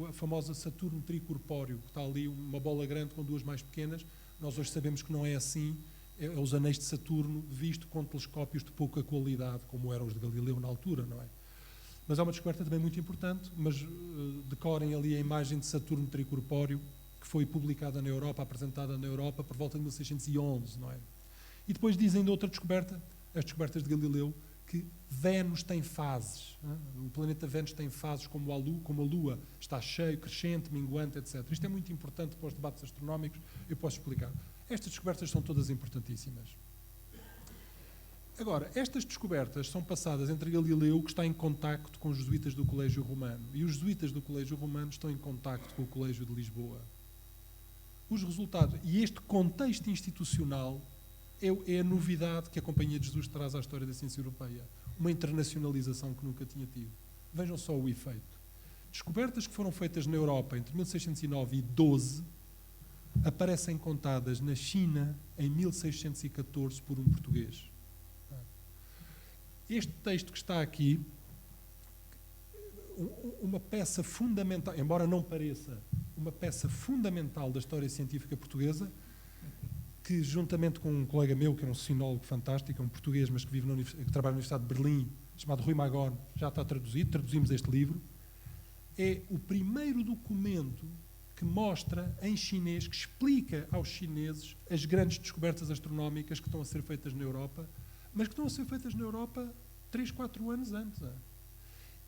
a famosa Saturno tricorpóreo, que está ali uma bola grande com 2 mais pequenas. Nós hoje sabemos que não é assim, é os anéis de Saturno visto com telescópios de pouca qualidade, como eram os de Galileu na altura, não é? Mas é uma descoberta também muito importante, mas decorem ali a imagem de Saturno tricorpóreo, que foi publicada na Europa, apresentada na Europa por volta de 1611, não é? E depois dizem de outra descoberta, as descobertas de Galileu, que Vênus tem fases, não é? O planeta Vênus tem fases como a Lua está cheio, crescente, minguante, etc. Isto é muito importante para os debates astronómicos, eu posso explicar. Estas descobertas são todas importantíssimas. Agora, estas descobertas são passadas entre Galileu, que está em contacto com os jesuítas do Colégio Romano, e os jesuítas do Colégio Romano estão em contacto com o Colégio de Lisboa. Os resultados, e este contexto institucional é a novidade que a Companhia de Jesus traz à história da ciência europeia. Uma internacionalização que nunca tinha tido. Vejam só o efeito. Descobertas que foram feitas na Europa entre 1609 e 12 aparecem contadas na China em 1614 por um português. Este texto que está aqui, uma peça fundamental, embora não pareça, uma peça fundamental da história científica portuguesa, que juntamente com um colega meu, que é um sinólogo fantástico, é um português, mas que que trabalha na Universidade de Berlim, chamado Rui Magón, já está traduzido, traduzimos este livro, é o primeiro documento que mostra em chinês, que explica aos chineses as grandes descobertas astronómicas que estão a ser feitas na Europa, mas que estão a ser feitas na Europa 3, 4 anos antes.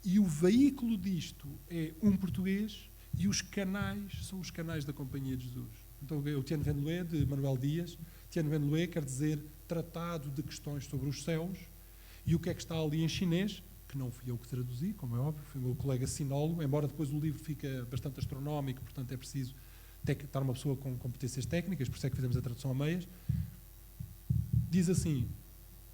E o veículo disto é um português e os canais são os canais da Companhia de Jesus. Então, o Tianwen-Lue, de Manuel Dias, Tianwen-Lue quer dizer Tratado de Questões sobre os Céus, e o que é que está ali em chinês, que não fui eu que traduzi, como é óbvio, foi o meu colega sinólogo, embora depois o livro fica bastante astronómico, portanto é preciso estar uma pessoa com competências técnicas, por isso é que fizemos a tradução a meias. Diz assim: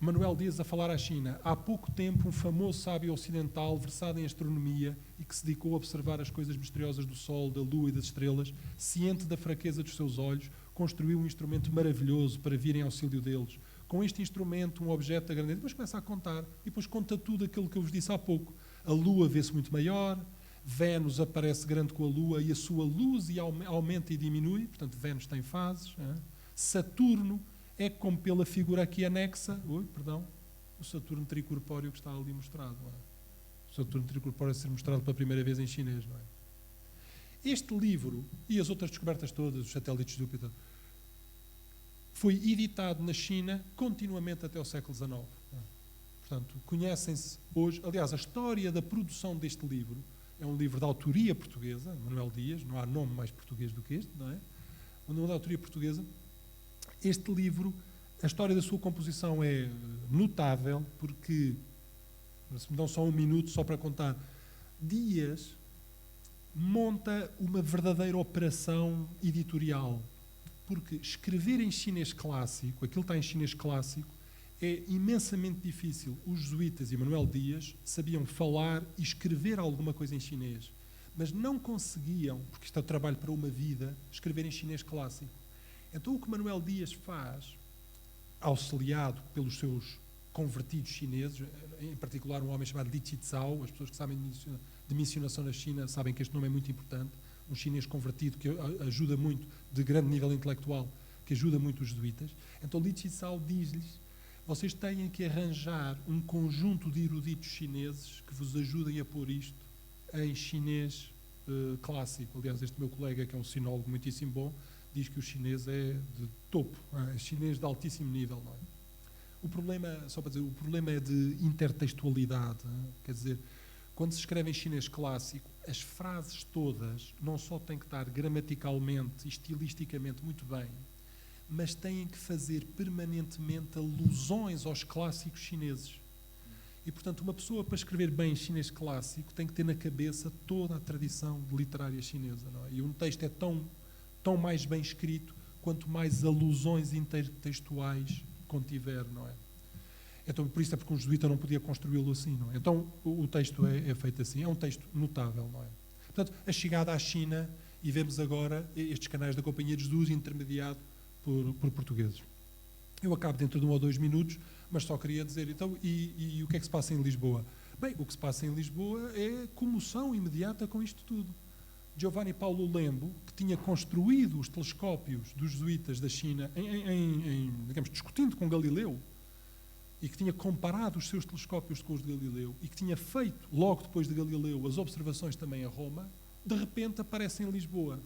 Manuel Dias a falar à China. Há pouco tempo, um famoso sábio ocidental versado em astronomia e que se dedicou a observar as coisas misteriosas do Sol, da Lua e das estrelas, ciente da fraqueza dos seus olhos, construiu um instrumento maravilhoso para vir em auxílio deles. Com este instrumento, um objeto da grandeza, depois começa a contar, e depois conta tudo aquilo que eu vos disse há pouco. A Lua vê-se muito maior, Vênus aparece grande com a Lua e a sua luz aumenta e diminui, portanto Vênus tem fases. Saturno é como pela figura aqui anexa, o Saturno tricorpóreo que está ali mostrado. Não é? O Saturno tricorpóreo a ser mostrado pela primeira vez em chinês. Não é? Este livro e as outras descobertas todas, os satélites de Júpiter, foi editado na China continuamente até o século XIX. Não é? Portanto, conhecem-se hoje, aliás, a história da produção deste livro é um livro de autoria portuguesa, Manuel Dias, não há nome mais português do que este, não é? Um nome de autoria portuguesa. Este livro, a história da sua composição é notável, porque, se me dão só um minuto só para contar, Dias monta uma verdadeira operação editorial, porque escrever em chinês clássico, aquilo que está em chinês clássico, é imensamente difícil. Os jesuítas e Manuel Dias sabiam falar e escrever alguma coisa em chinês, mas não conseguiam, porque isto é trabalho para uma vida, escrever em chinês clássico. Então o que Manuel Dias faz, auxiliado pelos seus convertidos chineses, em particular um homem chamado Li Chizhao, as pessoas que sabem de missionação na China sabem que este nome é muito importante, um chinês convertido que ajuda muito, de grande nível intelectual, que ajuda muito os jesuítas. Então Li Chizhao diz-lhes: vocês têm que arranjar um conjunto de eruditos chineses que vos ajudem a pôr isto em chinês clássico. Aliás, este meu colega, que é um sinólogo muitíssimo bom, diz que o chinês é de topo, é chinês de altíssimo nível. Não é? O problema, só para dizer, o problema é de intertextualidade. Quer dizer, quando se escreve em chinês clássico, as frases todas não só têm que estar gramaticalmente e estilisticamente muito bem, mas têm que fazer permanentemente alusões aos clássicos chineses. E, portanto, uma pessoa, para escrever bem chinês clássico, tem que ter na cabeça toda a tradição literária chinesa. Não é? E um texto é tão mais bem escrito quanto mais alusões intertextuais contiver, não é? Então, por isso é porque um jesuíta não podia construí-lo assim, não é? Então, o texto é feito assim. É um texto notável, não é? Portanto, a chegada à China, e vemos agora estes canais da Companhia de Jesus intermediado por portugueses. Eu acabo dentro de 1 ou 2 minutos, mas só queria dizer, então, e o que é que se passa em Lisboa? Bem, o que se passa em Lisboa é comoção imediata com isto tudo. Giovanni Paulo Lembo, que tinha construído os telescópios dos jesuítas da China, digamos, discutindo com Galileu, e que tinha comparado os seus telescópios com os de Galileu, e que tinha feito, logo depois de Galileu, as observações também a Roma, de repente aparece em Lisboa.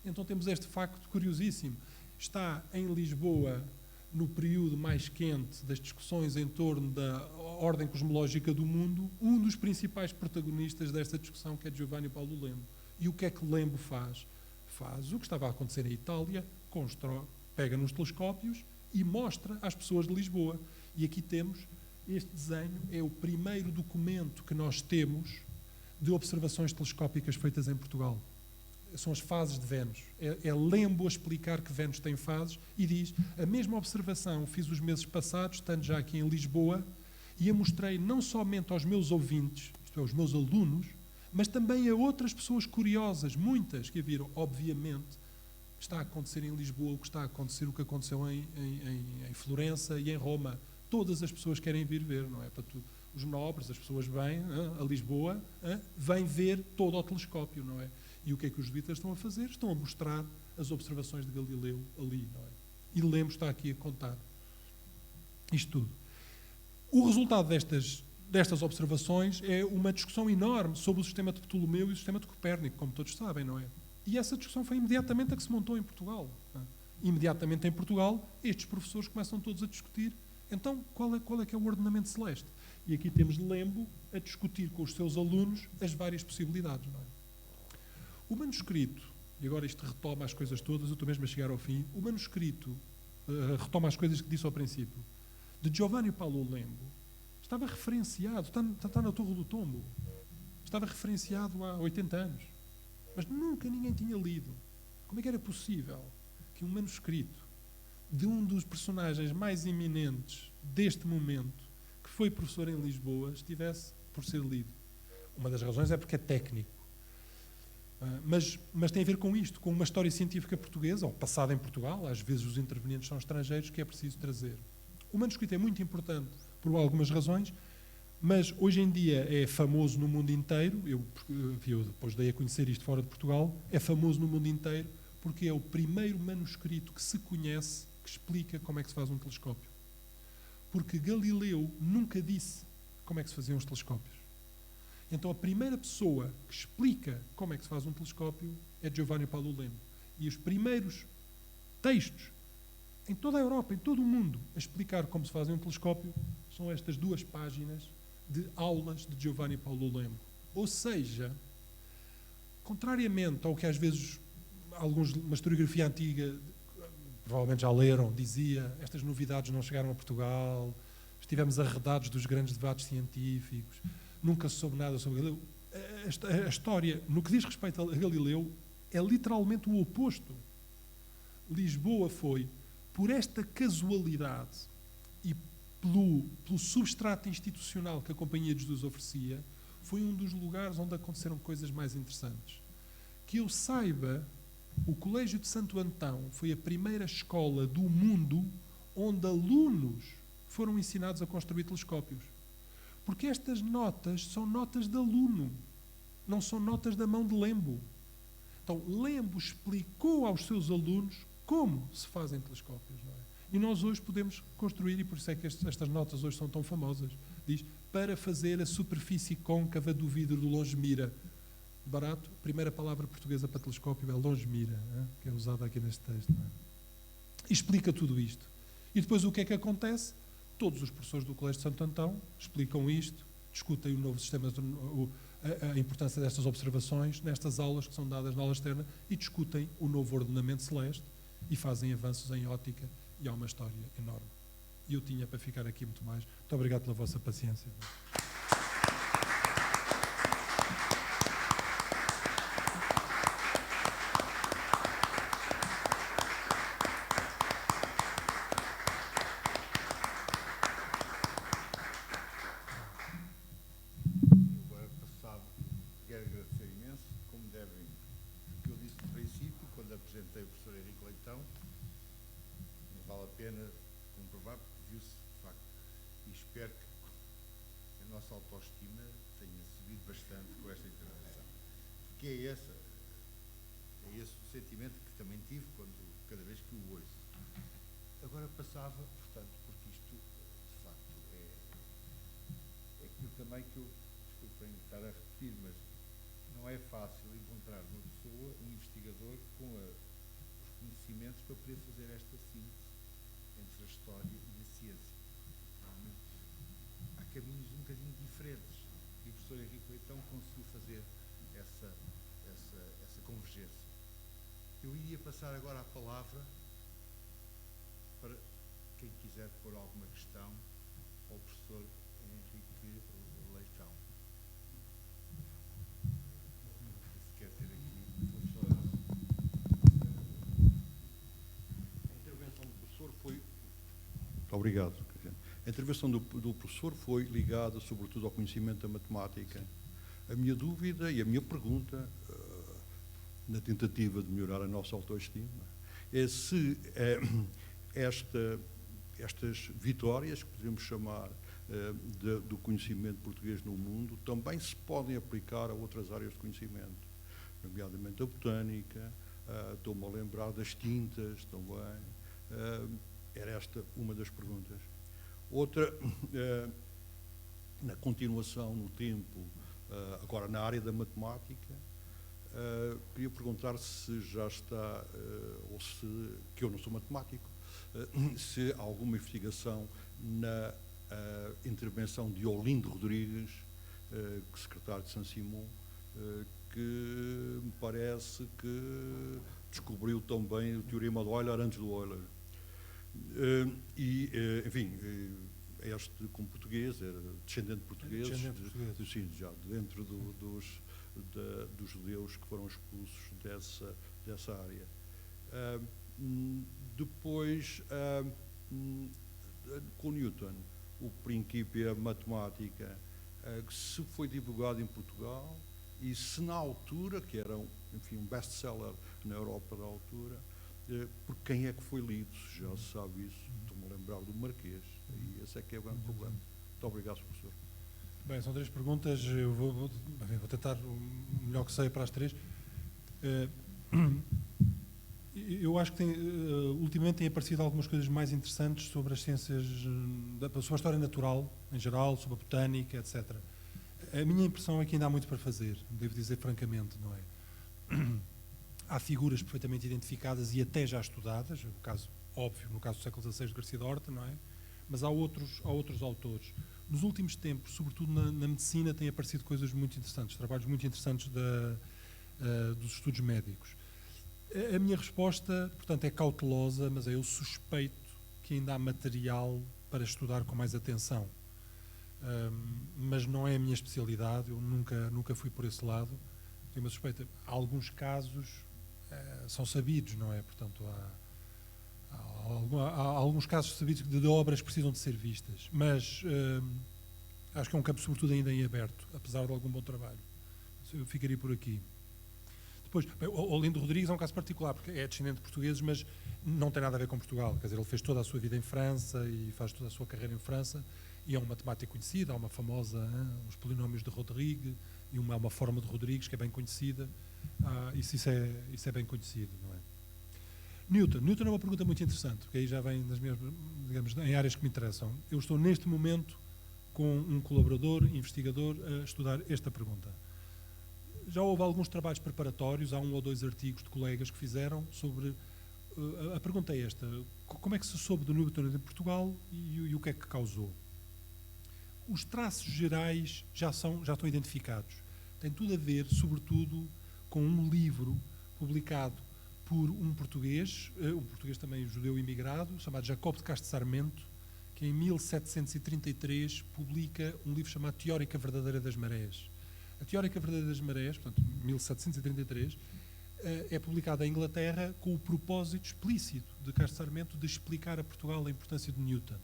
Então temos este facto curiosíssimo. Está em Lisboa, no período mais quente das discussões em torno da ordem cosmológica do mundo, um dos principais protagonistas desta discussão, que é Giovanni Paulo Lembo. E o que é que Lembo faz? Faz o que estava a acontecer em Itália, pega nos telescópios e mostra às pessoas de Lisboa. E aqui temos, este desenho é o primeiro documento que nós temos de observações telescópicas feitas em Portugal. São as fases de Vênus. É Lembo a explicar que Vênus tem fases e diz: a mesma observação fiz os meses passados, estando já aqui em Lisboa, e a mostrei não somente aos meus ouvintes, isto é, aos meus alunos, mas também a outras pessoas curiosas, muitas que a viram. Obviamente, está a acontecer em Lisboa o que está a acontecer, o que aconteceu em Florença e em Roma. Todas as pessoas querem vir ver, não é? Portanto, os nobres, as pessoas vêm a Lisboa, vêm ver todo o telescópio, não é? E o que é que os jesuítas estão a fazer? Estão a mostrar as observações de Galileu ali, não é? E Lembo está aqui a contar isto tudo. O resultado destas observações é uma discussão enorme sobre o sistema de Ptolomeu e o sistema de Copérnico, como todos sabem, não é? E essa discussão foi imediatamente a que se montou em Portugal. Não é? Imediatamente em Portugal, estes professores começam todos a discutir, então, qual é que é o ordenamento celeste? E aqui temos Lembo a discutir com os seus alunos as várias possibilidades, não é? O manuscrito, e agora isto retoma as coisas todas, eu estou mesmo a chegar ao fim, o manuscrito retoma as coisas que disse ao princípio, de Giovanni Paulo Lembo, estava referenciado, está na Torre do Tombo, estava referenciado há 80 anos, mas nunca ninguém tinha lido. Como é que era possível que um manuscrito de um dos personagens mais eminentes deste momento, que foi professor em Lisboa, estivesse por ser lido. Uma das razões é porque é técnico. Mas tem a ver com isto, com uma história científica portuguesa, ou passada em Portugal, às vezes os intervenientes são estrangeiros, que é preciso trazer. O manuscrito é muito importante por algumas razões, mas hoje em dia é famoso no mundo inteiro. Eu depois dei a conhecer isto fora de Portugal. É famoso no mundo inteiro porque é o primeiro manuscrito que se conhece que explica como é que se faz um telescópio. Porque Galileu nunca disse como é que se faziam os telescópios. Então a primeira pessoa que explica como é que se faz um telescópio é Giovanni Paulo Lembo. E os primeiros textos em toda a Europa, em todo o mundo, a explicar como se faz um telescópio são estas 2 páginas de aulas de Giovanni Paulo Lembo. Ou seja, contrariamente ao que às vezes uma historiografia antiga, provavelmente já leram, dizia, estas novidades não chegaram a Portugal, estivemos arredados dos grandes debates científicos, nunca se soube nada sobre Galileu. A história, no que diz respeito a Galileu, é literalmente o oposto. Lisboa foi, por esta casualidade e pelo substrato institucional que a Companhia de Jesus oferecia, foi um dos lugares onde aconteceram coisas mais interessantes. Que eu saiba, o Colégio de Santo Antão foi a primeira escola do mundo onde alunos foram ensinados a construir telescópios. Porque estas notas são notas de aluno, não são notas da mão de Lembo. Então, Lembo explicou aos seus alunos como se fazem telescópios, não é? E nós hoje podemos construir, e por isso é que estas notas hoje são tão famosas. Diz, para fazer a superfície côncava do vidro do longe-mira. Barato, a primeira palavra portuguesa para telescópio é longe-mira, que é usada aqui neste texto. Não é? E explica tudo isto. E depois o que é que acontece? Todos os professores do Colégio de Santo Antão explicam isto, discutem o novo sistema, a importância destas observações, nestas aulas que são dadas na aula externa, e discutem o novo ordenamento celeste e fazem avanços em óptica, e há uma história enorme. E eu tinha para ficar aqui muito mais. Muito obrigado pela vossa paciência.
Agora passado, quero agradecer imenso, como devem, o que eu disse no princípio, quando apresentei o professor Henrique Leitão, não vale a pena comprovar, porque viu-se, de facto, e espero que a nossa autoestima tenha subido bastante com esta intervenção. Porque é esse o sentimento que também tive cada vez que o ouço. Agora passava, portanto, porque isto, de facto, é aquilo também que eu, desculpem estar a repetir, mas não é fácil encontrar uma pessoa, um investigador, com os conhecimentos para poder fazer esta síntese entre a história e a ciência. Realmente, há caminhos um bocadinho diferentes e o professor Henrique Leitão conseguiu fazer essa convergência. Eu iria passar agora a palavra para quem quiser pôr alguma questão ao professor Henrique Leitão. Se quer ter aqui o professor.
A intervenção do professor foi... Muito obrigado. A intervenção do professor foi ligada, sobretudo, ao conhecimento da matemática. A minha dúvida e a minha pergunta, na tentativa de melhorar a nossa autoestima, é se estas vitórias, que podemos chamar do conhecimento português no mundo, também se podem aplicar a outras áreas de conhecimento, nomeadamente a botânica, estou-me a lembrar das tintas também. Era esta uma das perguntas. Outra, na continuação, no tempo, agora na área da matemática, queria perguntar se já está, ou se, que eu não sou matemático, se há alguma investigação na intervenção de Olindo Rodrigues, secretário de Saint-Simon, que me parece que descobriu também o teorema de Euler antes do Euler. Enfim, este como português, era descendente português, sim, já dentro dos judeus que foram expulsos dessa área. Depois, com Newton, o princípio matemática, que se foi divulgado em Portugal e se na altura, que era enfim, um best-seller na Europa da altura, por quem é que foi lido? Já se sabe isso. Estou-me a lembrar do Marquês. E esse é que é o grande problema. Muito obrigado, professor.
Bem, são 3 perguntas. Eu vou tentar o melhor que sei para as 3. Eu acho que ultimamente têm aparecido algumas coisas mais interessantes sobre as ciências, sobre a história natural, em geral, sobre a botânica, etc. A minha impressão é que ainda há muito para fazer, devo dizer francamente, não é? Há figuras perfeitamente identificadas e até já estudadas, no caso, óbvio, no caso do século XVI de Garcia Horta, não é? Mas há outros autores. Nos últimos tempos, sobretudo na medicina, têm aparecido coisas muito interessantes, trabalhos muito interessantes dos estudos médicos. A minha resposta, portanto, é cautelosa, mas eu suspeito que ainda há material para estudar com mais atenção. Mas não é a minha especialidade, eu nunca fui por esse lado. Tenho uma suspeita. Alguns casos são sabidos, não é? Portanto, há alguns casos sabidos de obras que precisam de ser vistas, mas acho que é um campo, sobretudo, ainda em aberto, apesar de algum bom trabalho. Eu ficaria por aqui. Depois, o Olindo Rodrigues é um caso particular, porque é descendente de portugueses, mas não tem nada a ver com Portugal. Quer dizer, ele fez toda a sua vida em França e faz toda a sua carreira em França, e é um matemático conhecido. Há uma famosa, os polinómios de Rodrigues, e uma forma de Rodrigues que é bem conhecida. Isso é bem conhecido, não é? Newton é uma pergunta muito interessante, porque aí já vem das minhas, digamos, em áreas que me interessam. Eu estou neste momento com um colaborador, investigador, a estudar esta pergunta. Já houve alguns trabalhos preparatórios, há 1 ou 2 artigos de colegas que fizeram sobre... A pergunta é esta: como é que se soube do Newton em Portugal e o que é que causou? Os traços gerais já estão identificados. Tem tudo a ver, sobretudo, com um livro publicado por um português também judeu imigrado, chamado Jacob de Castro Sarmento, que em 1733 publica um livro chamado Teórica Verdadeira das Marés. A Teórica Verdadeira das Marés, portanto, 1733, é publicada em Inglaterra com o propósito explícito de Castro Sarmento de explicar a Portugal a importância de Newton.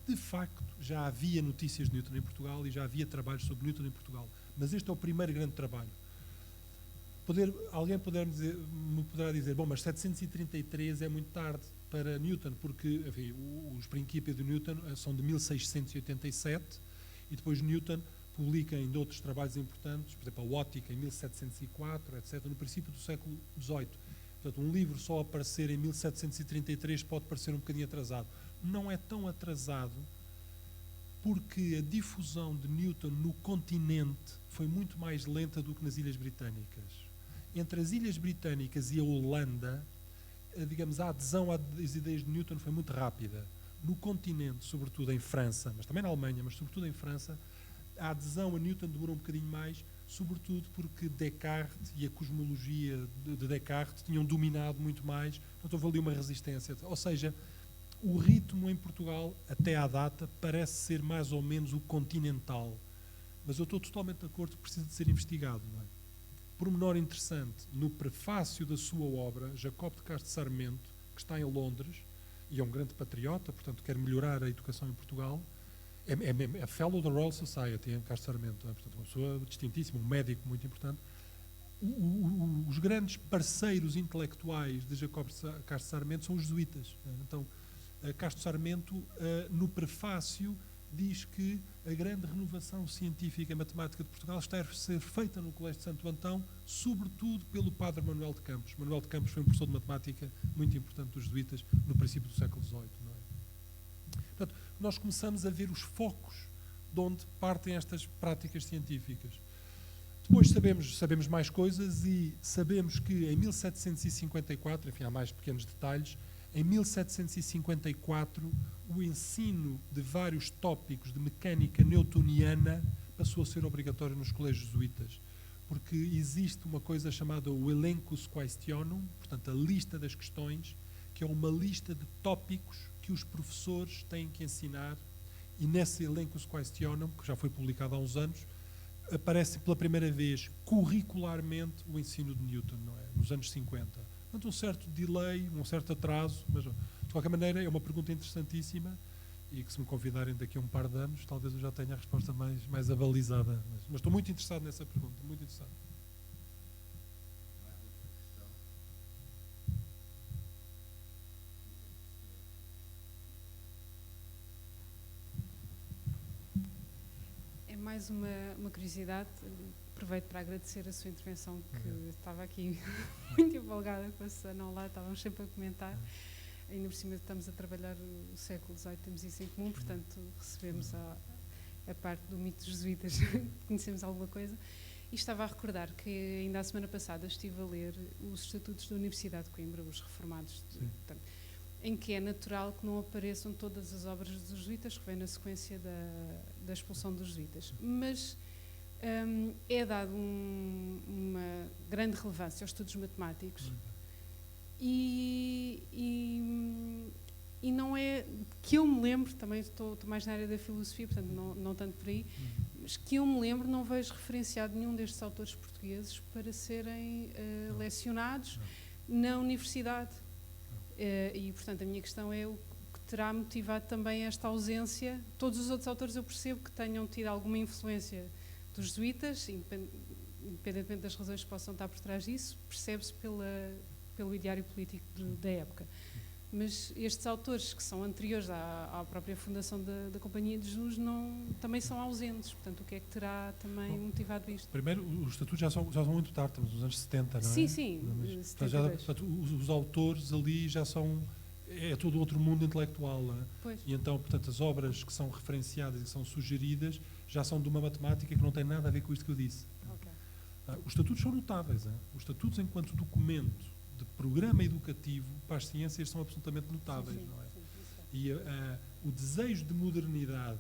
De facto, já havia notícias de Newton em Portugal e já havia trabalhos sobre Newton em Portugal, mas este é o primeiro grande trabalho. Alguém me poderá dizer, bom, mas 733 é muito tarde para Newton, porque, enfim, os princípios de Newton são de 1687 e depois Newton publica ainda outros trabalhos importantes, por exemplo, a Ótica em 1704, etc., no princípio do século XVIII. Portanto, um livro só aparecer em 1733 pode parecer um bocadinho atrasado. Não é tão atrasado porque a difusão de Newton no continente foi muito mais lenta do que nas Ilhas Britânicas. Entre as Ilhas Britânicas e a Holanda, digamos, a adesão às ideias de Newton foi muito rápida. No continente, sobretudo em França, mas também na Alemanha, mas sobretudo em França, a adesão a Newton demorou um bocadinho mais, sobretudo porque Descartes e a cosmologia de Descartes tinham dominado muito mais, portanto houve ali uma resistência. Ou seja, o ritmo em Portugal, até à data, parece ser mais ou menos o continental. Mas eu estou totalmente de acordo que precisa de ser investigado, não é? Pormenor interessante, no prefácio da sua obra, Jacob de Castro Sarmento, que está em Londres, e é um grande patriota, portanto quer melhorar a educação em Portugal, é fellow da Royal Society em Castro Sarmento, portanto uma pessoa distintíssima, um médico muito importante. Os grandes parceiros intelectuais de Jacob de Castro Sarmento são os jesuítas. Então, Castro Sarmento, no prefácio, diz que a grande renovação científica e matemática de Portugal está a ser feita no Colégio de Santo Antão, sobretudo pelo padre Manuel de Campos. Manuel de Campos foi um professor de matemática muito importante dos jesuítas no princípio do século XVIII. Não é? Portanto, nós começamos a ver os focos de onde partem estas práticas científicas. Depois sabemos mais coisas e sabemos que em 1754, enfim, há mais pequenos detalhes, em 1754 o ensino de vários tópicos de mecânica newtoniana passou a ser obrigatório nos colégios jesuítas, porque existe uma coisa chamada o Elenchus Questionum, portanto a lista das questões, que é uma lista de tópicos que os professores têm que ensinar, e nesse Elenchus Questionum, que já foi publicado há uns anos, aparece pela primeira vez curricularmente o ensino de Newton, não é? Nos anos 50. Portanto, um certo delay, um certo atraso, mas de qualquer maneira é uma pergunta interessantíssima e que, se me convidarem daqui a um par de anos, talvez eu já tenha a resposta mais abalizada. Mas estou muito interessado nessa pergunta, muito interessado.
É mais uma curiosidade. Aproveito para agradecer a sua intervenção, que estava aqui muito empolgada com a Susana lá, estávamos sempre a comentar. Ainda por cima estamos a trabalhar o século XVIII, temos isso em comum, portanto recebemos a parte do mito dos jesuítas, conhecemos alguma coisa. E estava a recordar que ainda a semana passada estive a ler os estatutos da Universidade de Coimbra, os reformados, portanto, em que é natural que não apareçam todas as obras dos jesuítas, que vem na sequência da expulsão dos jesuítas. Mas é dado uma grande relevância aos estudos matemáticos e não é que eu me lembro, também estou mais na área da filosofia, portanto não tanto por aí, mas que eu me lembro, não vejo referenciado nenhum destes autores portugueses para serem lecionados na universidade. E, portanto, a minha questão é o que terá motivado também esta ausência. Todos os outros autores eu percebo que tenham tido alguma influência dos jesuítas, independentemente das razões que possam estar por trás disso, percebe-se pelo ideário político da época. Mas estes autores, que são anteriores à própria fundação da Companhia de Jesus, também são ausentes. Portanto, o que é que terá também motivado isto?
Primeiro, os estatutos já são muito tarde, estamos nos anos 70, não é?
Sim, sim, 72.
Portanto, os autores ali já são... É todo outro mundo intelectual, não é?
Pois.
E então, portanto, as obras que são referenciadas e que são sugeridas já são de uma matemática que não tem nada a ver com isto que eu disse.
Okay.
Os estatutos são notáveis. Os estatutos, enquanto documento de programa educativo para as ciências, são absolutamente notáveis, não é? E o desejo de modernidade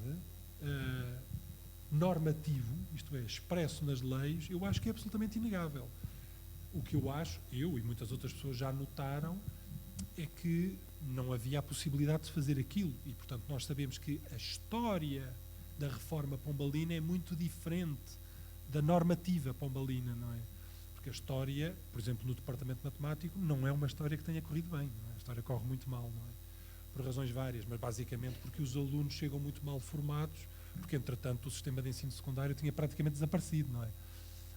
normativo, isto é, expresso nas leis, eu acho que é absolutamente inegável. O que eu acho, eu e muitas outras pessoas já notaram, é que não havia a possibilidade de fazer aquilo. E, portanto, nós sabemos que a história da reforma pombalina é muito diferente da normativa pombalina, não é? Porque a história, por exemplo, no departamento matemático, não é uma história que tenha corrido bem, não é? A história corre muito mal, não é? Por razões várias, mas basicamente porque os alunos chegam muito mal formados, porque, entretanto, o sistema de ensino secundário tinha praticamente desaparecido, não é?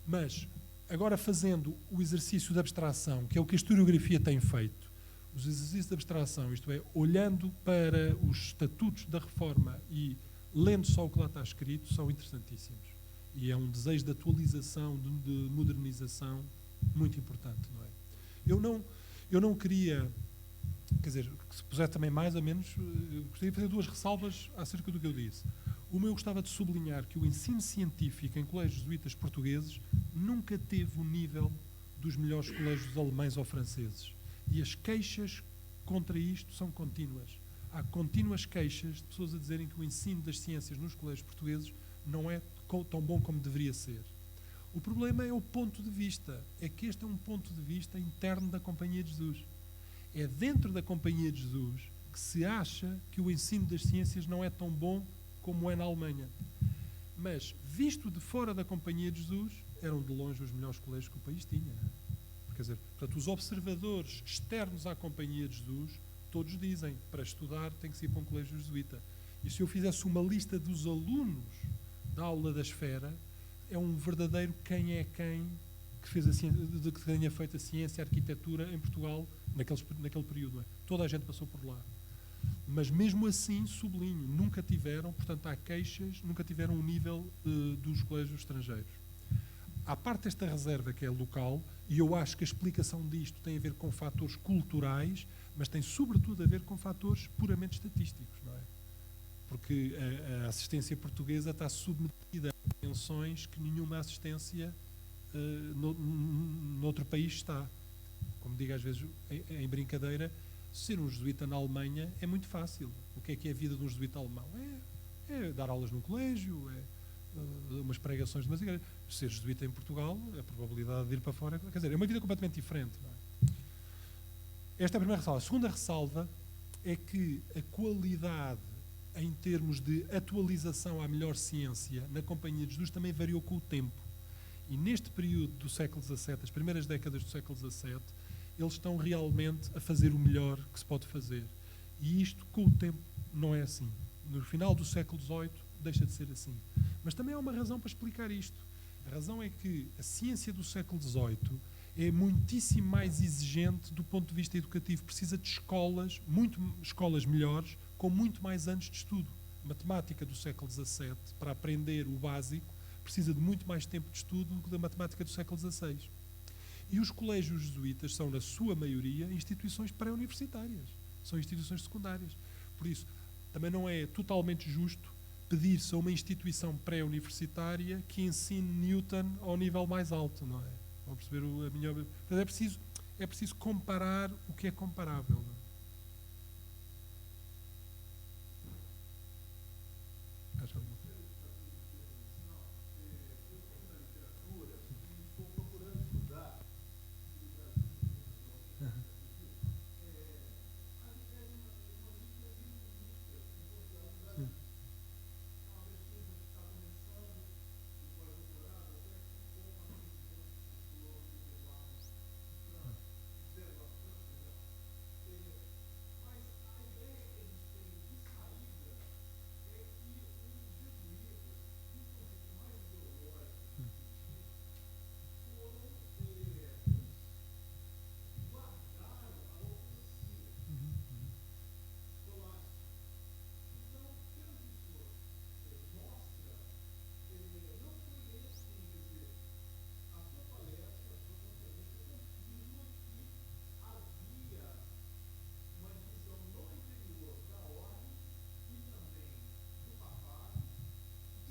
Mas, agora fazendo o exercício de abstração, que é o que a historiografia tem feito, os exercícios de abstração, isto é, olhando para os estatutos da reforma e lendo só o que lá está escrito, são interessantíssimos. E é um desejo de atualização, de modernização muito importante, não é? Eu não queria, quer dizer, que se pusesse também mais ou menos, gostaria de fazer duas ressalvas acerca do que eu disse. Uma, eu gostava de sublinhar que o ensino científico em colégios jesuítas portugueses nunca teve o nível dos melhores colégios alemães ou franceses. E as queixas contra isto são contínuas. Há contínuas queixas de pessoas a dizerem que o ensino das ciências nos colégios portugueses não é tão bom como deveria ser. O problema é o ponto de vista. É que este é um ponto de vista interno da Companhia de Jesus. É dentro da Companhia de Jesus que se acha que o ensino das ciências não é tão bom como é na Alemanha. Mas, visto de fora da Companhia de Jesus, eram de longe os melhores colégios que o país tinha. Quer dizer, portanto, os observadores externos à Companhia de Jesus, todos dizem, para estudar tem que se ir para um colégio jesuíta. E se eu fizesse uma lista dos alunos da aula da esfera, é um verdadeiro quem é quem que fez a ciência, que tenha feito a ciência e a arquitetura em Portugal naquele período. Não é? Toda a gente passou por lá. Mas mesmo assim, sublinho, nunca tiveram, portanto há queixas, nunca tiveram o nível dos colégios estrangeiros. À parte desta reserva que é local, e eu acho que a explicação disto tem a ver com fatores culturais, mas tem sobretudo a ver com fatores puramente estatísticos, não é? Porque a assistência portuguesa está submetida a tensões que nenhuma assistência noutro país está. Como digo às vezes em brincadeira, ser um jesuíta na Alemanha é muito fácil. O que é a vida de um jesuíta alemão? É dar aulas no colégio, umas pregações de umas igrejas. Ser jesuíta em Portugal, a probabilidade de ir para fora, quer dizer, é uma vida completamente diferente. Não é? Esta é a primeira ressalva. A segunda ressalva é que a qualidade em termos de atualização à melhor ciência na Companhia de Jesus também variou com o tempo. E neste período do século XVII, as primeiras décadas do século XVII, eles estão realmente a fazer o melhor que se pode fazer. E isto, com o tempo, não é assim. No final do século XVIII, deixa de ser assim. Mas também há uma razão para explicar isto. A razão é que a ciência do século XVIII é muitíssimo mais exigente do ponto de vista educativo. Precisa de escolas melhores, com muito mais anos de estudo. A matemática do século XVII, para aprender o básico, precisa de muito mais tempo de estudo do que da matemática do século XVI. E os colégios jesuítas são, na sua maioria, instituições pré-universitárias. São instituições secundárias. Por isso, também não é totalmente justo pedir-se a uma instituição pré-universitária que ensine Newton ao nível mais alto, não é? Vão perceber a minha... Portanto, é preciso comparar o que é comparável. Não é? Acho alguma coisa?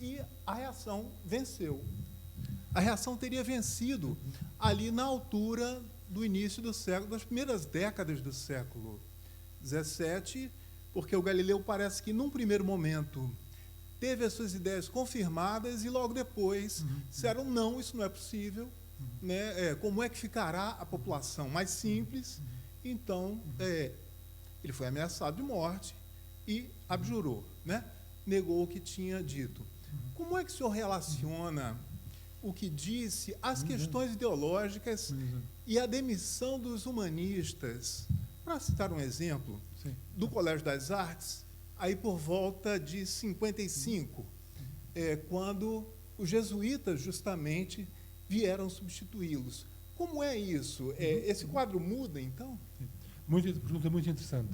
E a reação venceu. A reação teria vencido ali na altura do início do século, das primeiras décadas do século XVII, porque o Galileu parece que, num primeiro momento, teve as suas ideias confirmadas e logo depois disseram, não, isso não é possível, né? Como é que ficará a população mais simples? Então, ele foi ameaçado de morte e abjurou, né? Negou o que tinha dito. Como é que o senhor relaciona o que disse às questões ideológicas e a demissão dos humanistas? Para citar um exemplo, do Colégio das Artes, aí por volta de 55, quando os jesuítas justamente vieram substituí-los. Como é isso? Esse quadro muda, então?
Pergunta muito interessante.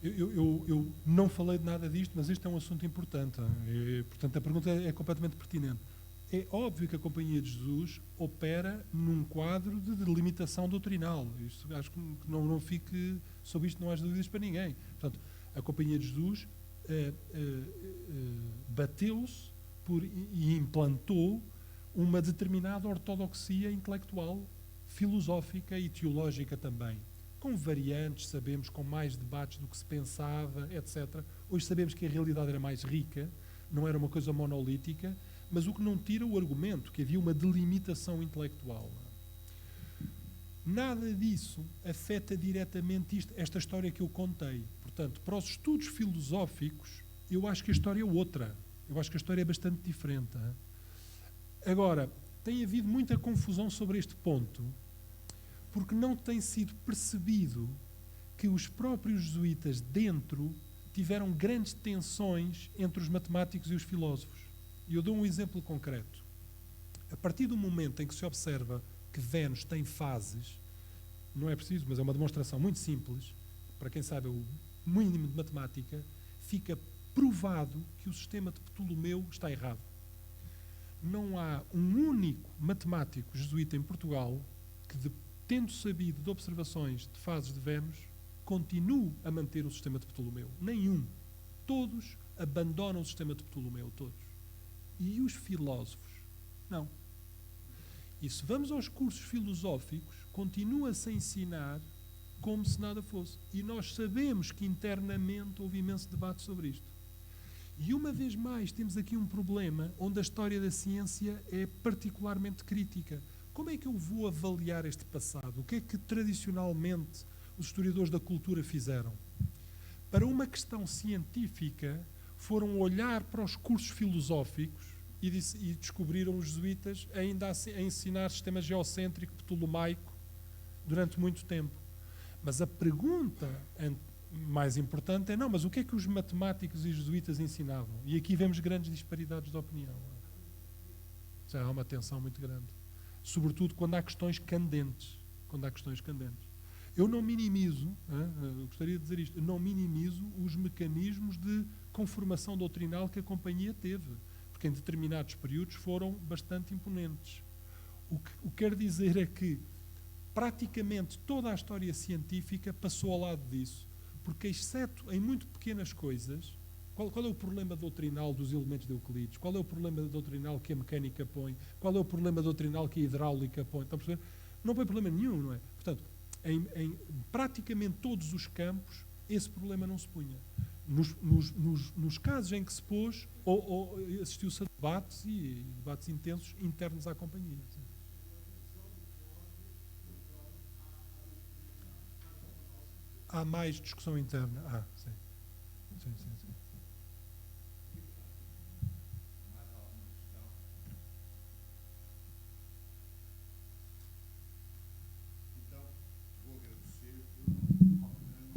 Eu não falei de nada disto, mas este é um assunto importante. Portanto, a pergunta é completamente pertinente. É óbvio que a Companhia de Jesus opera num quadro de delimitação doutrinal. Isto, acho que não fique, sobre isto não há dúvidas para ninguém. Portanto, a Companhia de Jesus bateu-se e implantou uma determinada ortodoxia intelectual, filosófica e teológica também. Com variantes, sabemos, com mais debates do que se pensava, etc. Hoje sabemos que a realidade era mais rica, não era uma coisa monolítica, mas o que não tira o argumento, que havia uma delimitação intelectual. Nada disso afeta diretamente esta história que eu contei. Portanto, para os estudos filosóficos, eu acho que a história é outra. Eu acho que a história é bastante diferente. Agora, tem havido muita confusão sobre este ponto, porque não tem sido percebido que os próprios jesuítas dentro tiveram grandes tensões entre os matemáticos e os filósofos. E eu dou um exemplo concreto. A partir do momento em que se observa que Vênus tem fases, não é preciso, mas é uma demonstração muito simples, para quem sabe o mínimo de matemática, fica provado que o sistema de Ptolomeu está errado. Não há um único matemático jesuíta em Portugal que, tendo sabido de observações de fases de Vênus, continue a manter o sistema de Ptolomeu. Nenhum. Todos abandonam o sistema de Ptolomeu, todos. E os filósofos? Não. E se vamos aos cursos filosóficos, continua-se a ensinar como se nada fosse. E nós sabemos que internamente houve imenso debate sobre isto. E uma vez mais temos aqui um problema onde a história da ciência é particularmente crítica. Como é que eu vou avaliar este passado? O que é que tradicionalmente os historiadores da cultura fizeram? Para uma questão científica, foram olhar para os cursos filosóficos e descobriram os jesuítas ainda a ensinar sistema geocêntrico ptolomaico durante muito tempo. Mas a pergunta mais importante é, não, mas o que é que os matemáticos e jesuítas ensinavam? E aqui vemos grandes disparidades de opinião. Já há uma tensão muito grande. Sobretudo quando há questões candentes. Eu não minimizo, eu gostaria de dizer isto, eu não minimizo os mecanismos de conformação doutrinal que a Companhia teve, porque em determinados períodos foram bastante imponentes. O que quero dizer é que praticamente toda a história científica passou ao lado disso, porque exceto em muito pequenas coisas, qual é o problema doutrinal dos elementos de Euclides? Qual é o problema doutrinal que a mecânica põe? Qual é o problema doutrinal que a hidráulica põe? Estão a perceber? Não põe problema nenhum, não é? Portanto, em praticamente todos os campos, esse problema não se punha. Nos casos em que se pôs, ou assistiu-se a debates e debates intensos internos à Companhia. Sim. Há mais discussão interna. Sim. Sim.
Então, vou agradecer. Eu não posso esquecer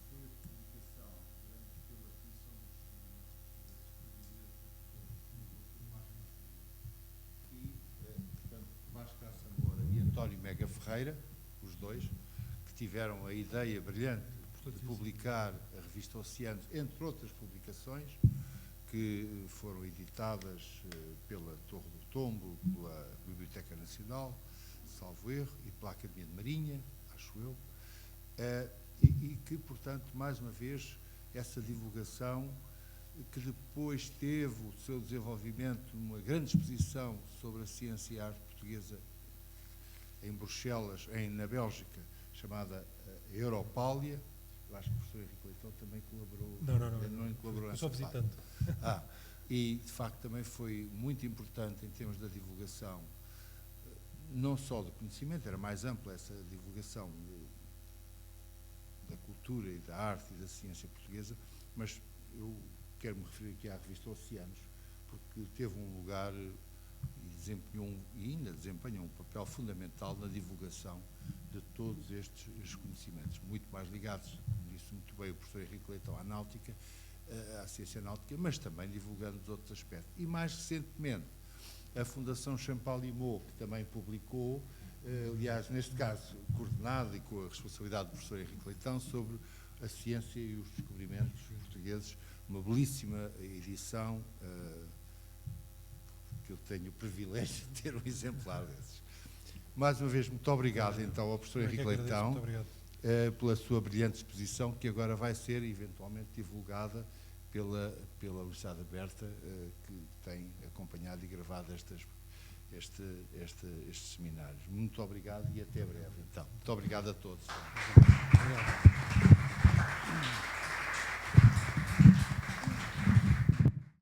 foi a publicação pela Comissão portanto, Vasco Graça Moura e António Mega Ferreira, os dois, que tiveram a ideia brilhante de publicar a revista Oceanos, entre outras publicações, que foram editadas pela Torre do Tombo, pela Biblioteca Nacional, salvo erro, e pela Academia de Marinha, acho eu, e que, portanto, mais uma vez, essa divulgação, que depois teve o seu desenvolvimento numa grande exposição sobre a ciência e a arte portuguesa em Bruxelas, na Bélgica, chamada Europália. Eu acho que o professor Henrique Leitão também colaborou. Não colaborou nessa
sou visitante.
E, de facto, também foi muito importante em termos da divulgação, não só do conhecimento, era mais ampla essa divulgação da cultura e da arte e da ciência portuguesa, mas eu quero me referir aqui à revista Oceanos, porque teve um lugar e ainda desempenha um papel fundamental na divulgação de todos estes conhecimentos, muito mais ligados, como disse muito bem o professor Henrique Leitão, à náutica, à ciência náutica, mas também divulgando os outros aspectos. E mais recentemente, a Fundação Champalimau, que também publicou, aliás, neste caso, coordenado e com a responsabilidade do professor Henrique Leitão, sobre a ciência e os descobrimentos portugueses, uma belíssima edição, que eu tenho o privilégio de ter um exemplar desses. Mais uma vez, muito obrigado, então, ao professor Henrique Leitão, pela sua brilhante exposição, que agora vai ser, eventualmente, divulgada pela Universidade Aberta, que tem acompanhado e gravado estes seminários. Muito obrigado e até breve, então. Muito obrigado a todos.
Obrigado.